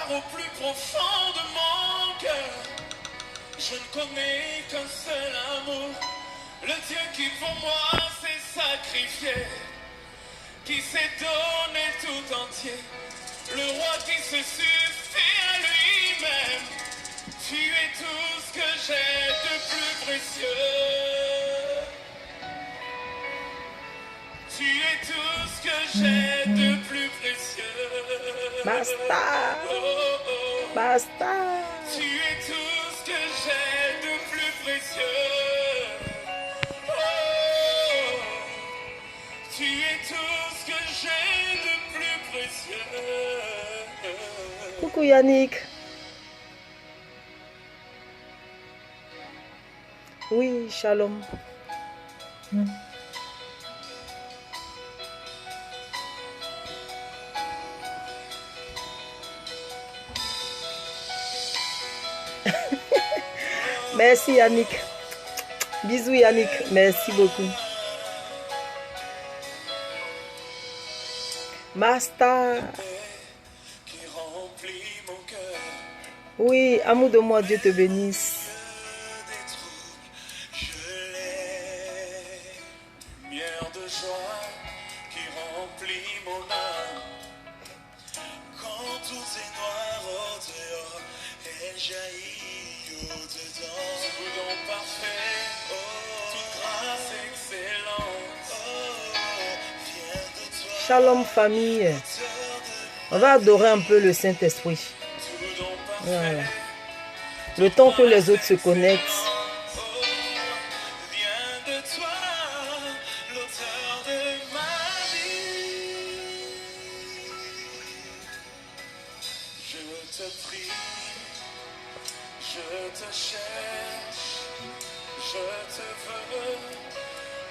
car au plus profond de mon cœur, je ne connais qu'un seul amour. Le Dieu qui pour moi s'est sacrifié, qui s'est donné tout entier, le roi qui se suffit à lui-même. Tu es tout ce que j'ai de plus précieux. Tu es tout ce que j'ai de plus précieux. Basta. Oh, oh, oh. Basta. Tu es tout ce que j'ai de plus précieux. Oh, tu es tout ce que j'ai de plus précieux. Coucou Yannick. Oui, shalom. Merci Yannick. Bisous Yannick. Merci beaucoup. Basta. Qui remplit mon cœur. Oui, amour de moi, Dieu te bénisse. Des troubles, je l'ai. Lumière de joie qui remplit mon âme. Quand tout est noir au dehors, elle jaillit au dedans. Tout don parfait, toute grâce excellente. Viens de toi. Shalom famille. On va adorer un peu le Saint-Esprit. Tout don parfait. Voilà. Le temps que les autres se connectent. Viens de toi, l'auteur de ma vie. Je te prie, je te cherche, je te veux,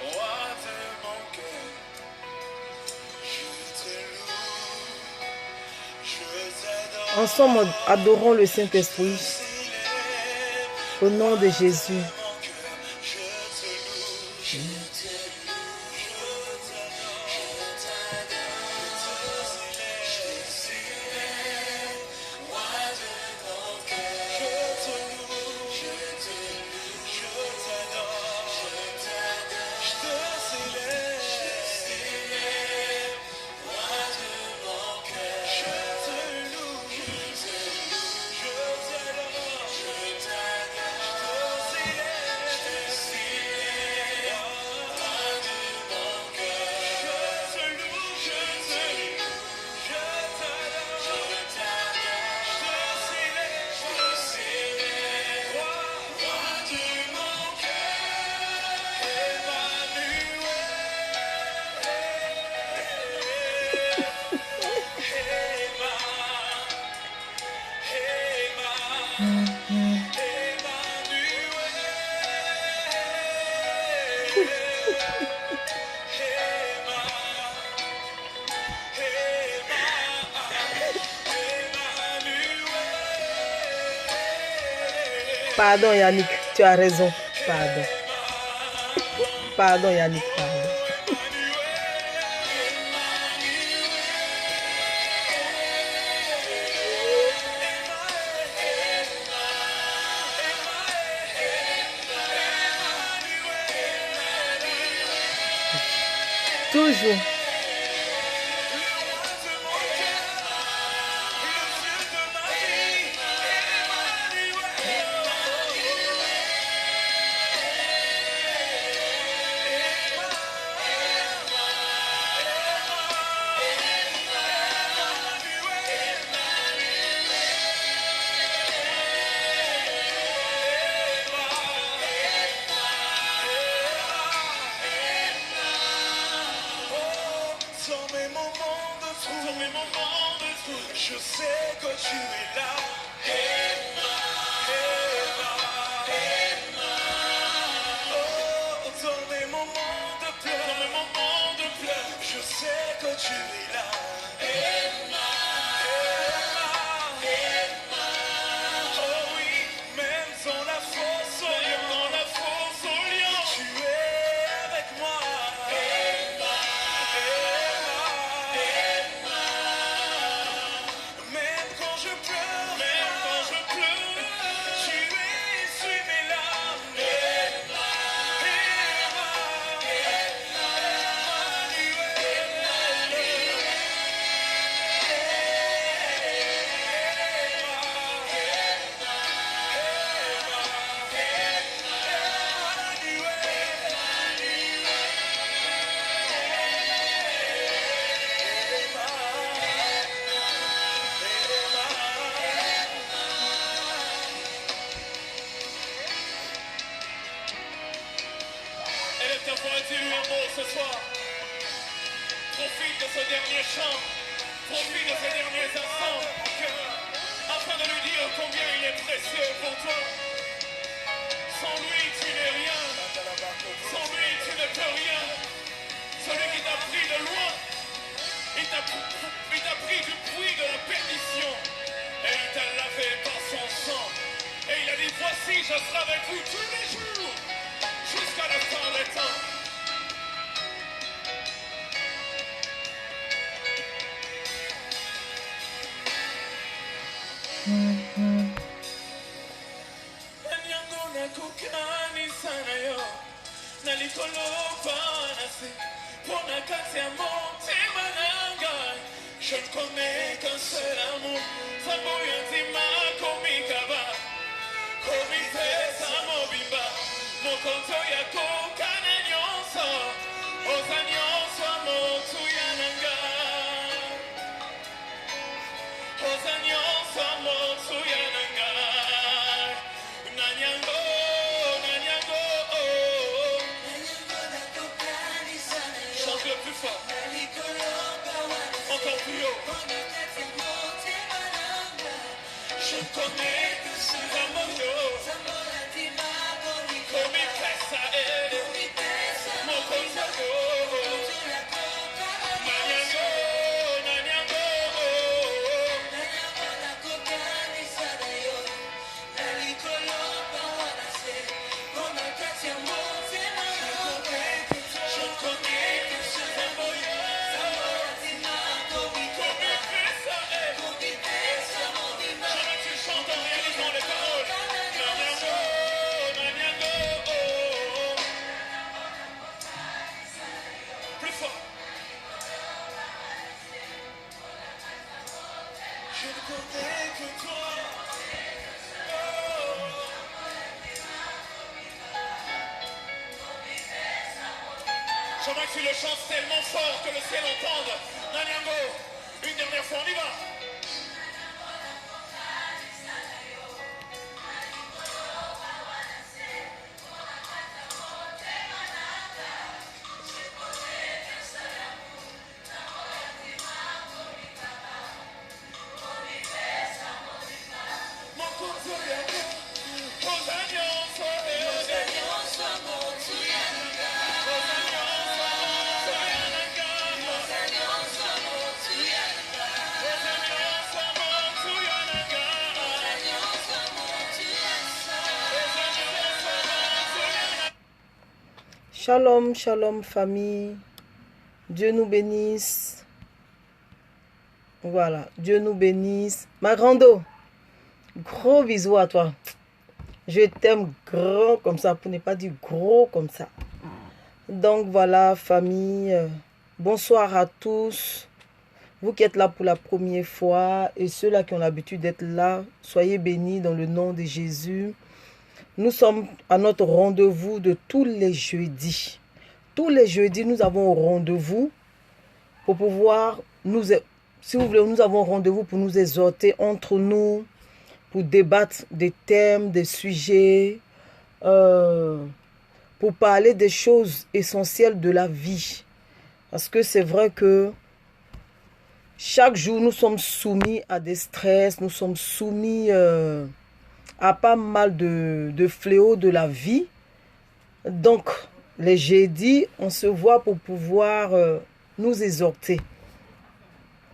roi de mon cœur. Je te loue, je t'adore. Ensemble, adorons le Saint-Esprit. Au nom de Jésus. Pardon Yannick, tu as raison. Pardon. Pardon Yannick, pardon. Toujours. Je sais que tu es là. Oh, dans mes moments de pleurs, je sais que tu es là. Oh oui, même dans la fosse au lion, tu es avec moi. Même quand je pleure. soir. Profite de ce dernier chant. Profite de ces derniers instants de mon cœur, afin de lui dire combien il est précieux pour toi. Sans lui, tu n'es rien. Sans lui, tu ne peux rien. Celui qui t'a pris de loin, il t'a pris du puits de la perdition. Et il t'a lavé par son sang. Et il a dit, voici, je serai avec vous tous les jours, jusqu'à la fin des temps. Je ne connais qu'un seul amour. Chante le plus fort. Encore plus haut. Je connais que ce amour, comme il fait ça, mon contago, Nanyango, Nanyango, je connais que ce amour, comme il fait ça, tu chantes en réalisant les paroles. Nanyango, Nanyango, plus fort. Je ne connais que toi. J'aimerais que tu le chantes tellement fort que le ciel entende. Nanyango, une dernière fois, on y va. Mon contago, Shalom, shalom famille. Dieu nous bénisse. Voilà, Dieu nous bénisse. Ma grando, gros bisous à toi. Je t'aime grand comme ça, pour ne pas dire gros comme ça. Donc voilà, famille. Bonsoir à tous. Vous qui êtes là pour la première fois et ceux-là qui ont l'habitude d'être là, soyez bénis dans le nom de Jésus. Nous sommes à notre rendez-vous de tous les jeudis. Tous les jeudis, nous avons rendez-vous pour pouvoir si vous voulez, nous avons rendez-vous pour nous exhorter entre nous, pour débattre des thèmes, des sujets, pour parler des choses essentielles de la vie. Parce que c'est vrai que chaque jour, nous sommes soumis à des stress, nous sommes soumis à pas mal de fléaux de la vie. Donc, les jeudis, on se voit pour pouvoir nous exhorter.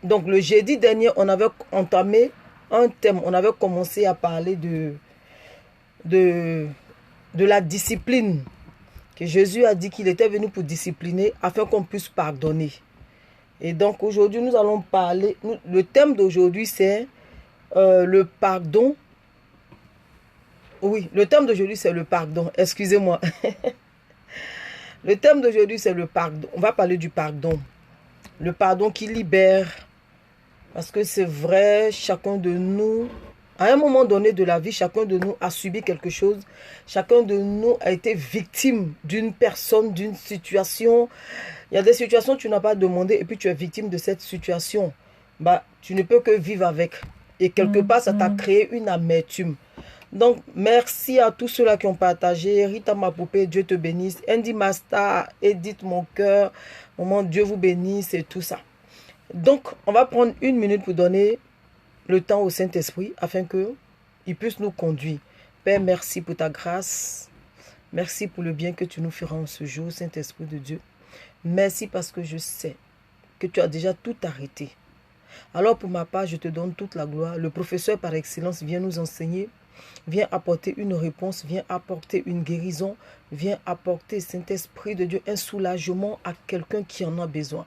Donc, le jeudi dernier, on avait entamé un thème. On avait commencé à parler de la discipline. Que Jésus a dit qu'il était venu pour discipliner afin qu'on puisse pardonner. Et donc, aujourd'hui, nous allons parler... Le thème d'aujourd'hui, c'est le pardon. Oui, le thème d'aujourd'hui, c'est le pardon. Excusez-moi. Le thème d'aujourd'hui, c'est le pardon. On va parler du pardon. Le pardon qui libère. Parce que c'est vrai, chacun de nous, à un moment donné de la vie, chacun de nous a subi quelque chose. Chacun de nous a été victime d'une personne, d'une situation. Il y a des situations que tu n'as pas demandé et puis tu es victime de cette situation. Bah, tu ne peux que vivre avec. Et quelque part, ça t'a créé une amertume. Donc, merci à tous ceux-là qui ont partagé. Rita ma poupée, Dieu te bénisse. Andy Masta, Edith mon cœur, maman, Dieu vous bénisse et tout ça. Donc, on va prendre une minute pour donner le temps au Saint-Esprit afin qu'il puisse nous conduire. Père, merci pour ta grâce. Merci pour le bien que tu nous feras en ce jour, Saint-Esprit de Dieu. Merci parce que je sais que tu as déjà tout arrêté. Alors pour ma part, je te donne toute la gloire. Le professeur par excellence vient nous enseigner, vient apporter une réponse, vient apporter une guérison, vient apporter, Saint-Esprit de Dieu, un soulagement à quelqu'un qui en a besoin.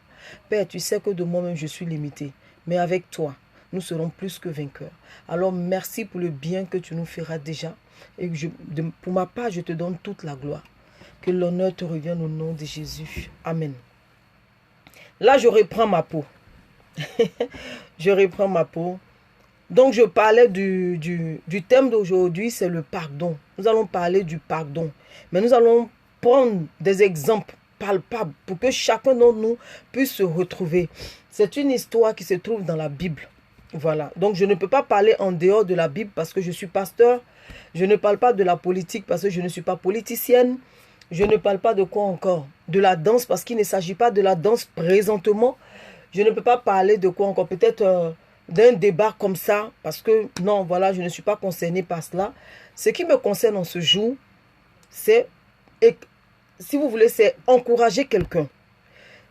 Père, tu sais que de moi-même je suis limité, mais avec toi, nous serons plus que vainqueurs. Alors merci pour le bien que tu nous feras déjà. Et pour ma part, je te donne toute la gloire. Que l'honneur te revienne au nom de Jésus. Amen. Là, je reprends ma peau. Je reprends ma peau. Donc, je parlais du thème d'aujourd'hui, c'est le pardon. Nous allons parler du pardon. Mais nous allons prendre des exemples palpables pour que chacun d'entre nous puisse se retrouver. C'est une histoire qui se trouve dans la Bible. Voilà. Donc, je ne peux pas parler en dehors de la Bible parce que je suis pasteur. Je ne parle pas de la politique parce que je ne suis pas politicienne. Je ne parle pas de quoi encore? De la danse parce qu'il ne s'agit pas de la danse présentement. Je ne peux pas parler de quoi encore? Peut-être d'un débat comme ça parce que non, voilà, je ne suis pas concernée par cela. Ce qui me concerne en ce jour, c'est, si vous voulez, c'est encourager quelqu'un.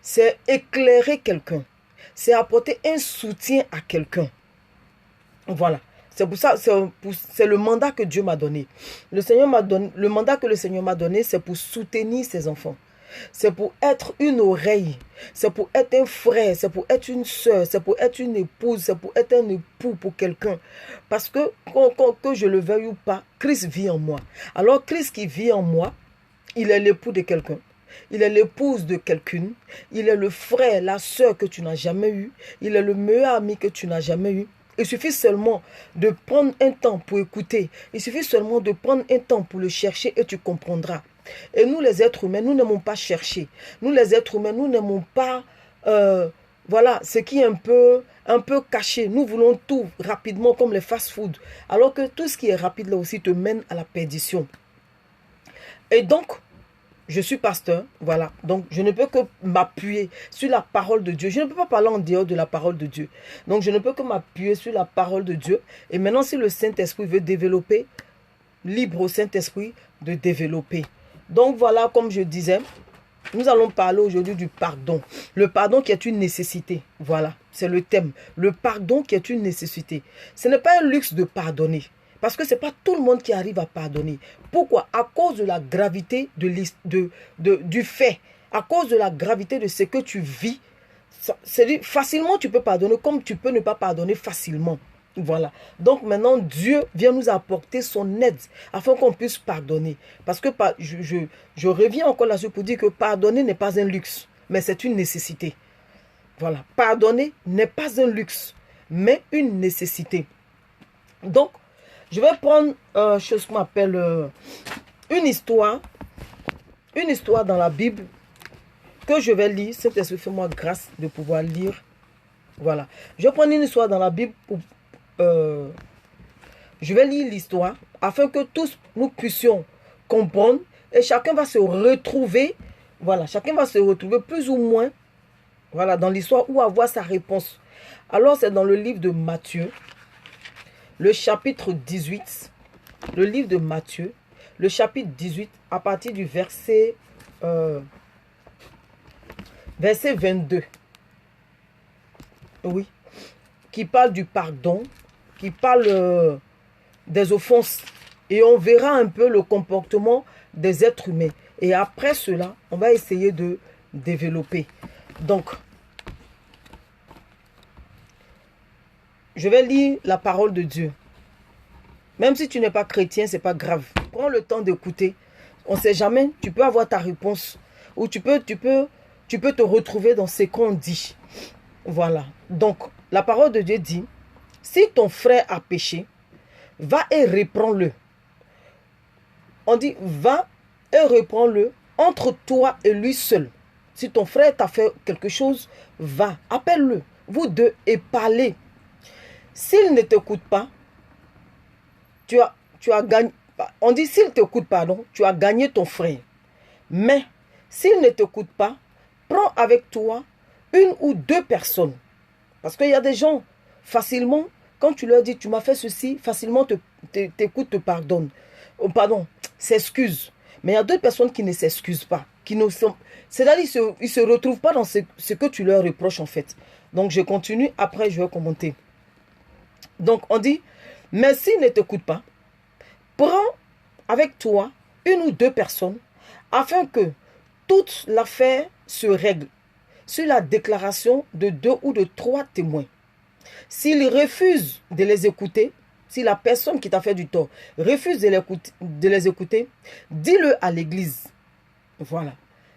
C'est éclairer quelqu'un. C'est apporter un soutien à quelqu'un. Voilà. C'est pour ça, c'est le mandat que Dieu m'a donné. Le mandat que le Seigneur m'a donné, c'est pour soutenir ses enfants. C'est pour être une oreille. C'est pour être un frère. C'est pour être une soeur. C'est pour être une épouse. C'est pour être un époux pour quelqu'un. Parce que, que je le veuille ou pas, Christ vit en moi. Alors, Christ qui vit en moi, il est l'époux de quelqu'un. Il est l'épouse de quelqu'une. Il est le frère, la soeur que tu n'as jamais eu. Il est le meilleur ami que tu n'as jamais eu. Il suffit seulement de prendre un temps pour écouter. Il suffit seulement de prendre un temps pour le chercher et tu comprendras. Et nous les êtres humains, nous n'aimons pas chercher. Nous les êtres humains, nous n'aimons pas, voilà, ce qui est un peu caché. Nous voulons tout rapidement comme les fast-food. Alors que tout ce qui est rapide là aussi te mène à la perdition. Et donc, je suis pasteur, voilà. Donc, je ne peux que m'appuyer sur la parole de Dieu. Je ne peux pas parler en dehors de la parole de Dieu. Donc, je ne peux que m'appuyer sur la parole de Dieu. Et maintenant, si le Saint-Esprit veut développer, libre au Saint-Esprit de développer. Donc, voilà, comme je disais, nous allons parler aujourd'hui du pardon. Le pardon qui est une nécessité. Voilà, c'est le thème. Le pardon qui est une nécessité. Ce n'est pas un luxe de pardonner. Parce que ce n'est pas tout le monde qui arrive à pardonner. Pourquoi? À cause de la gravité du fait. À cause de la gravité de ce que tu vis. Facilement, tu peux pardonner comme tu peux ne pas pardonner facilement. Voilà. Donc maintenant, Dieu vient nous apporter son aide afin qu'on puisse pardonner. Parce que je reviens encore là-dessus pour dire que pardonner n'est pas un luxe, mais c'est une nécessité. Voilà. Pardonner n'est pas un luxe, mais une nécessité. Donc, je vais prendre ce qu'on appelle une histoire dans la Bible que je vais lire. Saint-Esprit, fais-moi grâce de pouvoir lire. Voilà. Je vais prendre une histoire dans la Bible. Je vais lire l'histoire afin que tous nous puissions comprendre et chacun va se retrouver. Voilà, chacun va se retrouver plus ou moins, voilà, dans l'histoire ou avoir sa réponse. Alors, c'est dans le livre de Matthieu. Le chapitre 18, le livre de Matthieu, le chapitre 18, à partir du verset 22. Oui, qui parle du pardon, qui parle des offenses. Et on verra un peu le comportement des êtres humains. Et après cela, on va essayer de développer. Donc, je vais lire la parole de Dieu. Même si tu n'es pas chrétien, ce n'est pas grave. Prends le temps d'écouter. On ne sait jamais, tu peux avoir ta réponse. Ou tu peux te retrouver dans ce qu'on dit. Voilà. Donc, la parole de Dieu dit, si ton frère a péché, va et reprends-le. On dit, va et reprends-le entre toi et lui seul. Si ton frère t'a fait quelque chose, va, appelle-le, vous deux, et parlez. S'il ne t'écoute pas, tu tu as gagné. On dit, s'il t'écoute, pardon, tu as gagné ton frère. Mais, s'il ne t'écoute pas, prends avec toi une ou deux personnes. Parce qu'il y a des gens, facilement, quand tu leur dis, tu m'as fait ceci, facilement t'écoutent, te pardonnent. Oh, pardon, s'excusent. Mais il y a d'autres personnes qui ne s'excusent pas. C'est-à-dire qu'ils ne se retrouvent pas dans ce que tu leur reproches, en fait. Donc, je continue. Après, je vais commenter. Donc, on dit, mais s'il ne t'écoute pas, prends avec toi une ou deux personnes afin que toute l'affaire se règle sur la déclaration de 2 ou de 3 témoins. S'il refuse de les écouter, si la personne qui t'a fait du tort refuse de les écouter, dis-le à l'église. Voilà.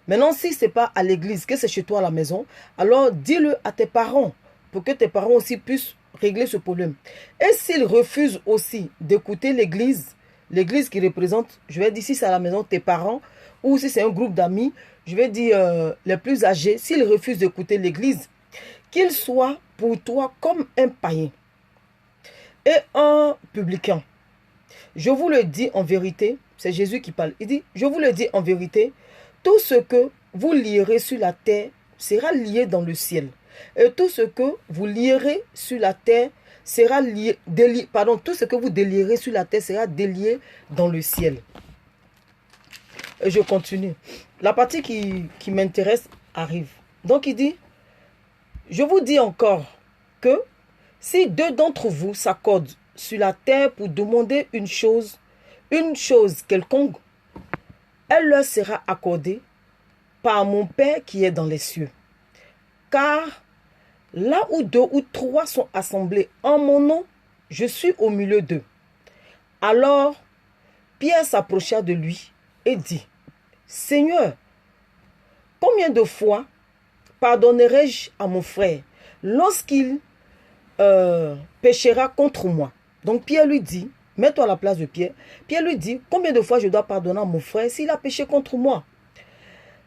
Maintenant, si ce n'est pas à l'église, que c'est chez toi à la maison, alors dis-le à tes parents pour que tes parents aussi puissent régler ce problème. Et s'ils refusent aussi d'écouter l'église qui représente, je vais dire si c'est à la maison tes parents ou si c'est un groupe d'amis, je vais dire les plus âgés, s'ils refusent d'écouter l'église, qu'ils soient pour toi comme un païen et un publicain. Je vous le dis en vérité, c'est Jésus qui parle, il dit, je vous le dis en vérité, tout ce que vous lierez sur la terre sera lié dans le ciel. Et tout ce que vous lierez sur la terre sera lié, tout ce que vous délierez sur la terre sera délié dans le ciel. Et je continue. La partie qui m'intéresse arrive. Donc il dit, je vous dis encore que si 2 d'entre vous s'accordent sur la terre pour demander une chose quelconque, elle leur sera accordée par mon Père qui est dans les cieux. Car là où 2 ou 3 sont assemblés en mon nom, je suis au milieu d'eux. Alors Pierre s'approcha de lui et dit, Seigneur, combien de fois pardonnerai-je à mon frère lorsqu'il péchera contre moi? Donc Pierre lui dit, mets-toi à la place de Pierre. Pierre lui dit, combien de fois je dois pardonner à mon frère s'il a péché contre moi?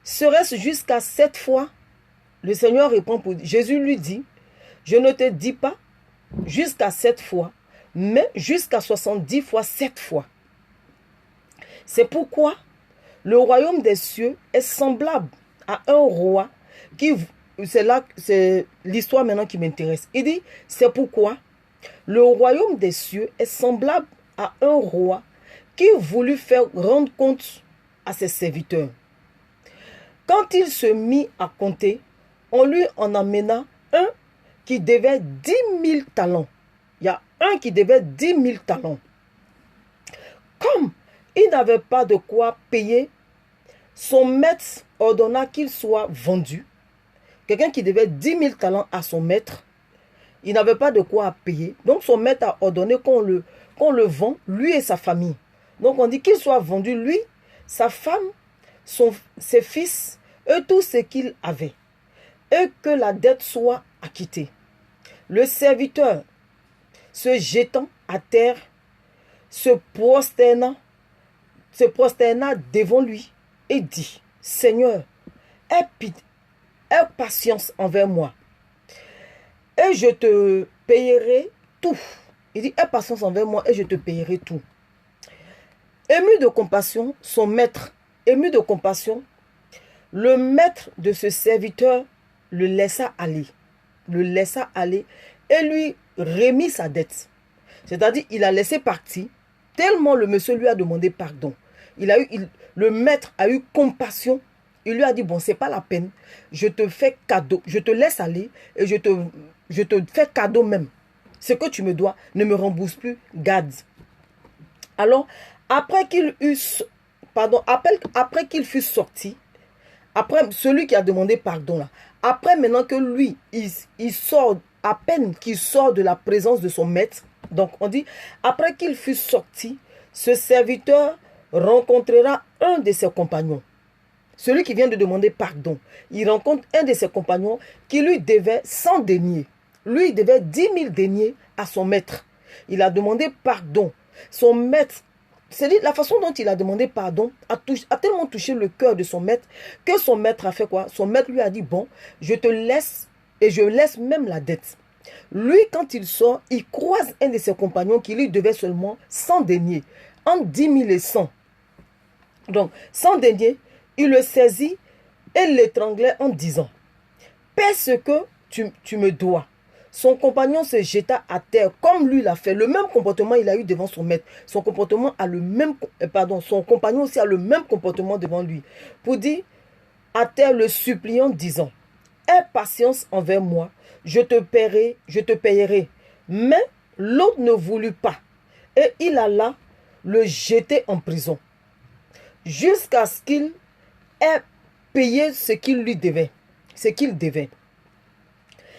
Serait-ce jusqu'à 7 fois? Le Seigneur répond pour Jésus lui dit, je ne te dis pas jusqu'à 7 fois, mais jusqu'à 70 fois 7 fois. C'est pourquoi le royaume des cieux est semblable à un roi qui... C'est l'histoire maintenant qui m'intéresse. Il dit, c'est pourquoi le royaume des cieux est semblable à un roi qui voulut faire rendre compte à ses serviteurs. Quand il se mit à compter, on lui en amena un qui devait 10 000 talents. Il y a un qui devait 10 000 talents. Comme il n'avait pas de quoi payer, son maître ordonna qu'il soit vendu. Quelqu'un qui devait 10 000 talents à son maître, il n'avait pas de quoi payer. Donc son maître a ordonné qu'on le vend, lui et sa famille. Donc on dit qu'il soit vendu, lui, sa femme, ses fils et tout ce qu'il avait. Et que la dette soit acquittée. Le serviteur, se jetant à terre, se prosterna devant lui et dit, Seigneur, aie patience envers moi et je te payerai tout. Il dit, aie patience envers moi et je te payerai tout. Ému de compassion, son maître, ému de compassion, le maître de ce serviteur le laissa aller et lui remit sa dette. C'est-à-dire, il a laissé partir tellement le monsieur lui a demandé pardon. Le maître a eu compassion. Il lui a dit, bon, c'est pas la peine. Je te fais cadeau. Je te laisse aller et je te fais cadeau même. Ce que tu me dois, ne me rembourse plus, garde. Alors, après qu'il fût sorti, après celui qui a demandé pardon là, après maintenant que lui, il sort, à peine qu'il sort de la présence de son maître, donc on dit, après qu'il fût sorti, ce serviteur rencontrera un de ses compagnons. Celui qui vient de demander pardon, il rencontre un de ses compagnons qui lui devait 100 deniers. Lui, il devait 10 000 deniers à son maître. Il a demandé pardon. Son maître, c'est la façon dont il a demandé pardon a tellement touché le cœur de son maître que son maître a fait quoi? Son maître lui a dit, bon, je te laisse et je laisse même la dette. Lui, quand il sort, il croise un de ses compagnons qui lui devait seulement 100 deniers. entre 10 000 et 100. Donc, 100 deniers, il le saisit et l'étranglait en disant, paie ce que tu me dois. Son compagnon se jeta à terre comme lui l'a fait. Le même comportement il a eu devant son maître. Son compagnon aussi a le même comportement devant lui. Pour dire à terre le suppliant disant, aie patience envers moi, je te payerai. Mais l'autre ne voulut pas. Et il alla le jeter en prison. Jusqu'à ce qu'il ait payé ce qu'il lui devait.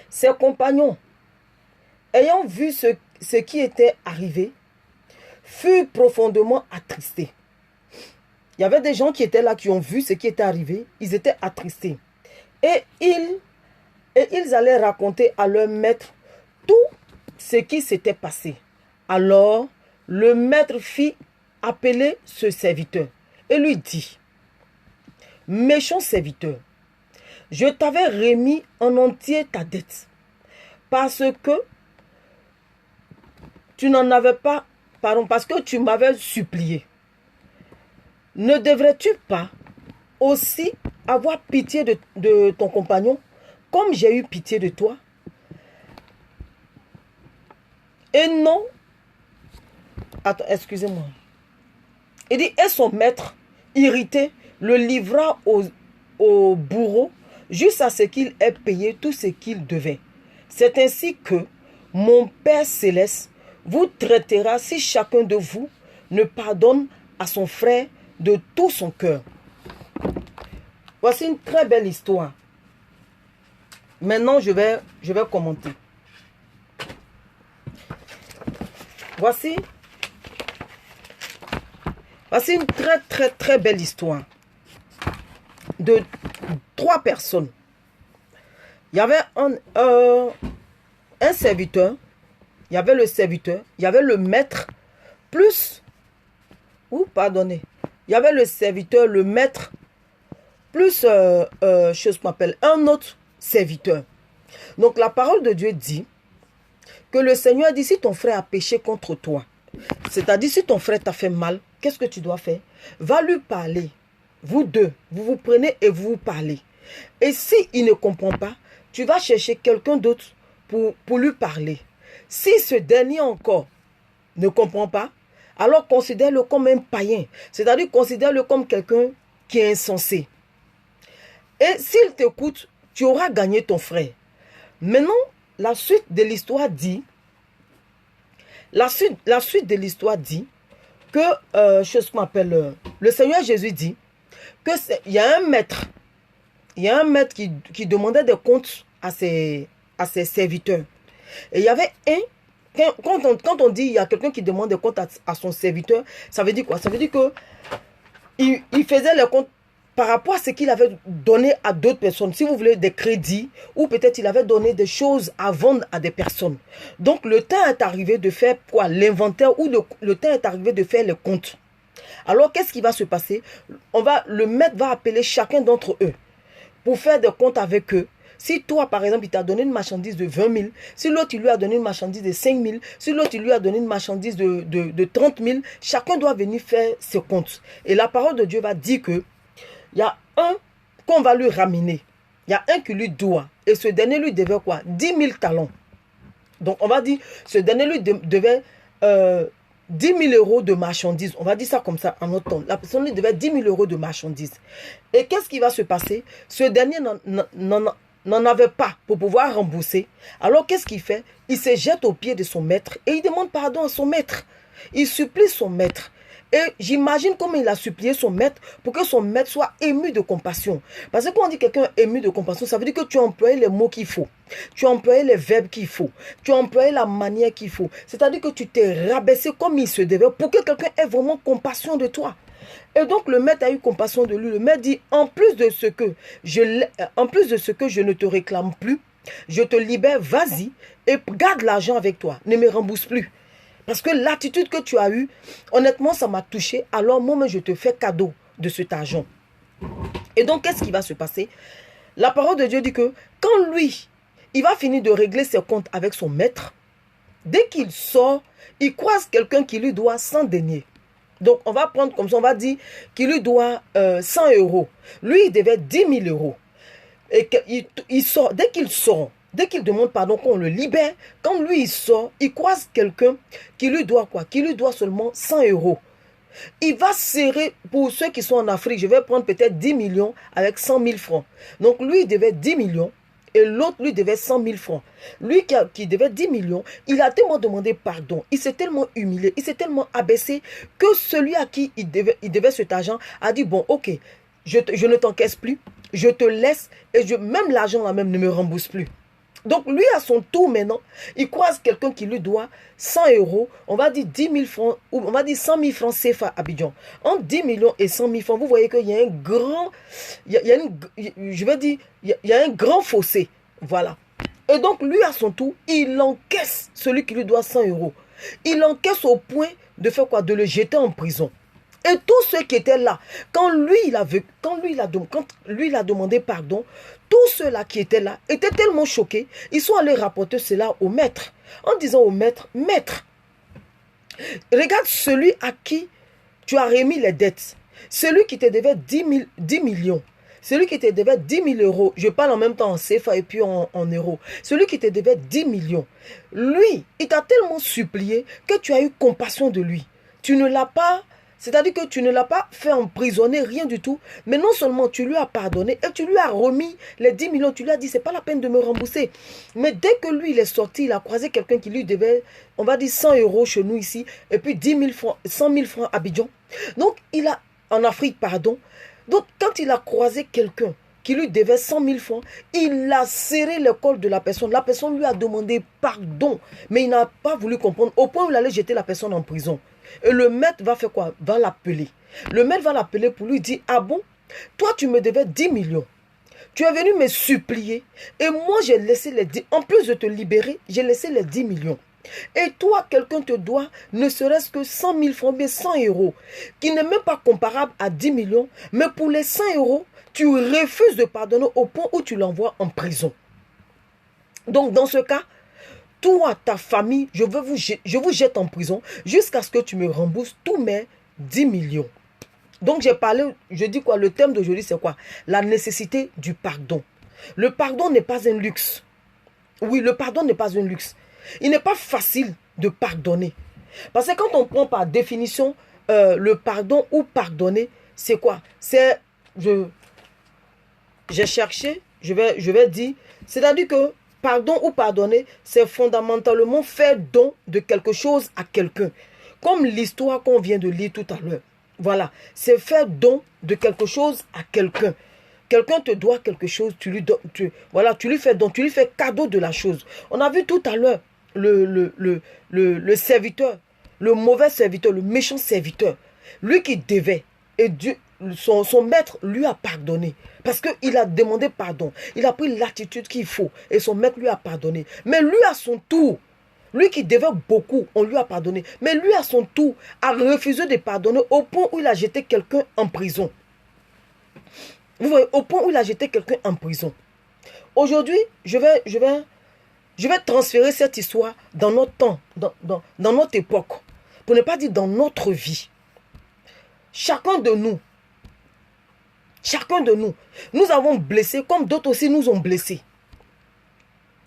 Ses compagnons, ayant vu ce qui était arrivé, furent profondément attristés. Il y avait des gens qui étaient là, qui ont vu ce qui était arrivé. Ils étaient attristés. Et ils allaient raconter à leur maître tout ce qui s'était passé. Alors, le maître fit appeler ce serviteur et lui dit, méchant serviteur, je t'avais remis en entier ta dette parce que parce que tu m'avais supplié. Ne devrais-tu pas aussi avoir pitié de ton compagnon comme j'ai eu pitié de toi? Et non, attends, excusez-moi. Il dit, et son maître, irrité, le livra au bourreau jusqu'à ce qu'il ait payé tout ce qu'il devait. C'est ainsi que mon Père céleste vous traitera si chacun de vous ne pardonne à son frère de tout son cœur. Voici une très belle histoire. Maintenant, je vais commenter. Voici une très belle histoire de 3 personnes. Il y avait un serviteur, il y avait le serviteur, il y avait le maître, il y avait le serviteur, le maître, plus un autre serviteur. Donc la parole de Dieu dit que le Seigneur dit, si ton frère a péché contre toi, c'est-à-dire si ton frère t'a fait mal, qu'est-ce que tu dois faire? Va lui parler. Vous deux, vous vous prenez et vous vous parlez. Et s'il ne comprend pas, tu vas chercher quelqu'un d'autre pour lui parler. Si ce dernier encore ne comprend pas, alors considère-le comme un païen. C'est-à-dire considère-le comme quelqu'un qui est insensé. Et s'il t'écoute, tu auras gagné ton frère. Maintenant, la suite de l'histoire dit que, le Seigneur Jésus dit que il y a un maître qui demandait des comptes à ses serviteurs. Et il y avait quand on dit il y a quelqu'un qui demande des comptes à son serviteur, ça veut dire quoi? Ça veut dire que il faisait les comptes par rapport à ce qu'il avait donné à d'autres personnes. Si vous voulez, des crédits, ou peut-être il avait donné des choses à vendre à des personnes. Donc le temps est arrivé de faire quoi? L'inventaire, ou le temps est arrivé de faire les comptes. Alors qu'est-ce qui va se passer? Le maître va appeler chacun d'entre eux pour faire des comptes avec eux. Si toi, par exemple, il t'a donné une marchandise de 20 000, si l'autre, il lui a donné une marchandise de 5 000, si l'autre, il lui a donné une marchandise de 30 000, chacun doit venir faire ses comptes. Et la parole de Dieu va dire que il y a un qu'on va lui ramener. Il y a un qui lui doit. Et ce dernier lui devait quoi? 10 000 talents. Donc, on va dire, ce dernier lui devait 10 000 euros de marchandises. On va dire ça comme ça en notre temps. La personne lui devait 10 000 euros de marchandises. Et qu'est-ce qui va se passer? Ce dernier n'en avait pas pour pouvoir rembourser. Alors, qu'est-ce qu'il fait? Il se jette aux pieds de son maître et il demande pardon à son maître. Il supplie son maître. Et j'imagine comment il a supplié son maître pour que son maître soit ému de compassion. Parce que quand on dit quelqu'un ému de compassion, ça veut dire que tu as employé les mots qu'il faut. Tu as employé les verbes qu'il faut. Tu as employé la manière qu'il faut. C'est-à-dire que tu t'es rabaissé comme il se devait pour que quelqu'un ait vraiment compassion de toi. Et donc le maître a eu compassion de lui. Le maître dit, en plus de ce que je ne te réclame plus, je te libère, vas-y et garde l'argent avec toi. Ne me rembourse plus. Parce que l'attitude que tu as eue, honnêtement, ça m'a touché. Alors, moi, je te fais cadeau de cet argent. Et donc, qu'est-ce qui va se passer? La parole de Dieu dit que quand lui, il va finir de régler ses comptes avec son maître, dès qu'il sort, il croise quelqu'un qui lui doit 100 deniers. Donc, on va prendre comme ça, on va dire qu'il lui doit 100 euros. Lui, il devait 10 000 euros. Et il sort, dès qu'il demande pardon, qu'on le libère, quand lui, il sort, il croise quelqu'un qui lui doit quoi? Qui lui doit seulement 100 euros. Il va serrer, pour ceux qui sont en Afrique, je vais prendre peut-être 10 millions avec 100 000 francs. Donc, lui, il devait 10 millions. Et l'autre, lui, devait 100 000 francs. Lui qui devait 10 millions, il a tellement demandé pardon. Il s'est tellement humilié, il s'est tellement abaissé que celui à qui il devait cet argent a dit, bon, ok, je ne t'encaisse plus, je te laisse et même l'argent là même ne me rembourse plus. Donc lui, à son tour maintenant, il croise quelqu'un qui lui doit 100 euros, on va dire 10 000 francs, ou on va dire 100 000 francs CFA à Abidjan. Entre 10 millions et 100 000 francs, vous voyez qu'il y a un grand, il y a un grand fossé. Voilà. Et donc lui, à son tour, il encaisse celui qui lui doit 100 euros. Il encaisse au point de faire quoi? De le jeter en prison. Et tous ceux qui étaient là, quand lui, il a demandé pardon, tous ceux-là qui étaient là étaient tellement choqués, ils sont allés rapporter cela au maître. En disant au maître, maître, regarde celui à qui tu as remis les dettes. Celui qui te devait 10 millions. Celui qui te devait 10 000 euros. Je parle en même temps en CFA et puis en euros. Celui qui te devait 10 millions. Lui, il t'a tellement supplié que tu as eu compassion de lui. Tu ne l'as pas... C'est-à-dire que tu ne l'as pas fait emprisonner, rien du tout. Mais non seulement tu lui as pardonné et tu lui as remis les 10 millions. Tu lui as dit, c'est pas la peine de me rembourser. Mais dès que lui, il est sorti, il a croisé quelqu'un qui lui devait, on va dire 100 euros chez nous ici. Et puis 10 000 francs, 100 000 francs à Abidjan. Donc, en Afrique, pardon. Donc, quand il a croisé quelqu'un qui lui devait 100 000 francs, il a serré le col de la personne. La personne lui a demandé pardon. Mais il n'a pas voulu comprendre. Au point où il allait jeter la personne en prison. Et le maître va faire quoi? Va l'appeler. Le maître va l'appeler pour lui dire, ah bon, toi tu me devais 10 millions. Tu es venu me supplier. Et moi j'ai laissé les 10. En plus de te libérer, j'ai laissé les 10 millions. Et toi, quelqu'un te doit ne serait-ce que 100 000 francs, mais 100 euros, qui n'est même pas comparable à 10 millions. Mais pour les 100 euros, tu refuses de pardonner au point où tu l'envoies en prison. Donc dans ce cas, toi, ta famille, je vous jette en prison jusqu'à ce que tu me rembourses tous mes 10 millions. Donc, j'ai parlé, je dis quoi, le thème d'aujourd'hui, c'est quoi? La nécessité du pardon. Le pardon n'est pas un luxe. Oui, le pardon n'est pas un luxe. Il n'est pas facile de pardonner. Parce que quand on prend par définition le pardon ou pardonner, c'est quoi? C'est, j'ai cherché, je vais dire, c'est-à-dire que pardon ou pardonner, c'est fondamentalement faire don de quelque chose à quelqu'un. Comme l'histoire qu'on vient de lire tout à l'heure. Voilà, c'est faire don de quelque chose à quelqu'un. Quelqu'un te doit quelque chose, tu lui donnes, voilà, tu lui fais don, tu lui fais cadeau de la chose. On a vu tout à l'heure le serviteur, le mauvais serviteur, le méchant serviteur, lui qui devait, et Dieu, son maître lui a pardonné. Parce qu'il a demandé pardon. Il a pris l'attitude qu'il faut. Et son maître lui a pardonné. Mais lui à son tour, lui qui devait beaucoup, on lui a pardonné. Mais lui à son tour a refusé de pardonner au point où il a jeté quelqu'un en prison. Vous voyez, au point où il a jeté quelqu'un en prison. Aujourd'hui, je vais transférer cette histoire dans notre temps, dans notre époque. Pour ne pas dire dans notre vie. Chacun de nous, nous avons blessé comme d'autres aussi nous ont blessés.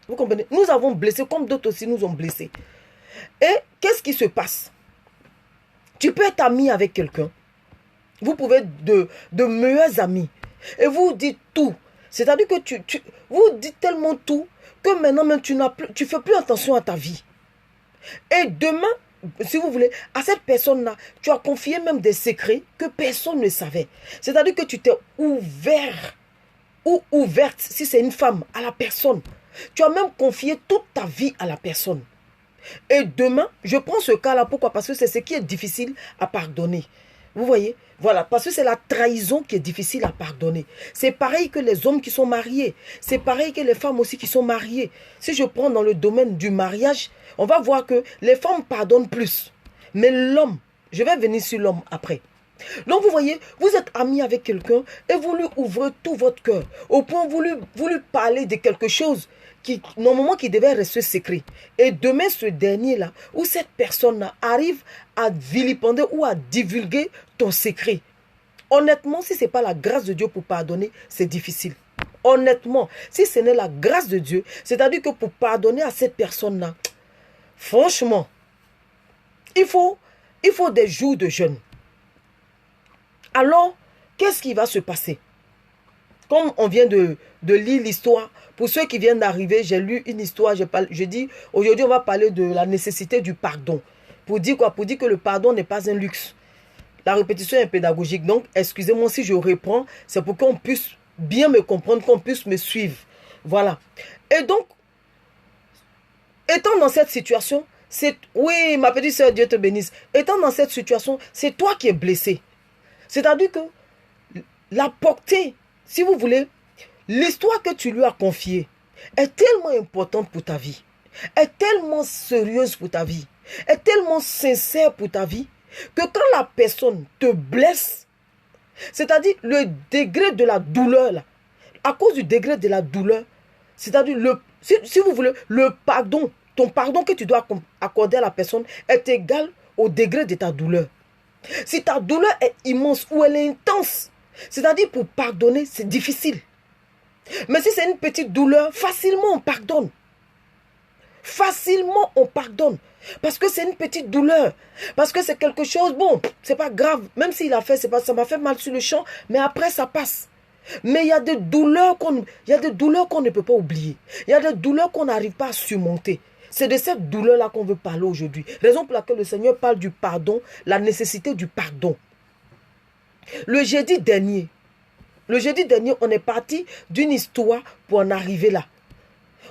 Vous comprenez? Nous avons blessé comme d'autres aussi nous ont blessés. Et qu'est-ce qui se passe? Tu peux être ami avec quelqu'un. Vous pouvez être de meilleurs amis. Et vous dites tout. C'est-à-dire que vous dites tellement tout que maintenant même tu ne fais plus attention à ta vie. Et demain, si vous voulez, à cette personne-là, tu as confié même des secrets que personne ne savait. C'est-à-dire que tu t'es ouvert ou ouverte, si c'est une femme, à la personne. Tu as même confié toute ta vie à la personne. Et demain, je prends ce cas-là, pourquoi? Parce que c'est ce qui est difficile à pardonner. Vous voyez? Voilà, parce que c'est la trahison qui est difficile à pardonner. C'est pareil que les hommes qui sont mariés. C'est pareil que les femmes aussi qui sont mariées. Si je prends dans le domaine du mariage, on va voir que les femmes pardonnent plus. Mais l'homme, je vais venir sur l'homme après. Donc vous voyez, vous êtes ami avec quelqu'un et vous lui ouvrez tout votre cœur. Au point où vous lui parlez de quelque chose qui, normalement, qui devait rester secret. Et demain, ce dernier-là, ou cette personne-là, arrive à vilipender ou à divulguer ton secret. Honnêtement, si ce n'est pas la grâce de Dieu pour pardonner, c'est difficile. Honnêtement, si ce n'est la grâce de Dieu, c'est-à-dire que pour pardonner à cette personne-là, franchement, il faut des jours de jeûne. Alors, qu'est-ce qui va se passer? Comme on vient de lire l'histoire, pour ceux qui viennent d'arriver, j'ai lu une histoire, je dis, aujourd'hui on va parler de la nécessité du pardon. Pour dire quoi? Pour dire que le pardon n'est pas un luxe. La répétition est pédagogique, donc excusez-moi si je reprends, c'est pour qu'on puisse bien me comprendre, qu'on puisse me suivre. Voilà. Et donc, étant dans cette situation, oui, ma petite soeur, Dieu te bénisse. Étant dans cette situation, c'est toi qui es blessé. C'est-à-dire que la portée, si vous voulez, l'histoire que tu lui as confiée est tellement importante pour ta vie, est tellement sérieuse pour ta vie, est tellement sincère pour ta vie, que quand la personne te blesse, c'est-à-dire le degré de la douleur, là, à cause du degré de la douleur, c'est-à-dire, si vous voulez, le pardon, ton pardon que tu dois accorder à la personne est égal au degré de ta douleur. Si ta douleur est immense ou elle est intense, c'est-à-dire pour pardonner, c'est difficile. Mais si c'est une petite douleur, facilement on pardonne. Facilement on pardonne. Parce que c'est une petite douleur. Parce que c'est quelque chose, bon, c'est pas grave. Même s'il a fait, ça m'a fait mal sur le champ, mais après ça passe. Mais il y a des douleurs qu'on ne peut pas oublier. Il y a des douleurs qu'on n'arrive pas à surmonter. C'est de cette douleur-là qu'on veut parler aujourd'hui. Raison pour laquelle le Seigneur parle du pardon, la nécessité du pardon. Le jeudi dernier, on est parti d'une histoire pour en arriver là.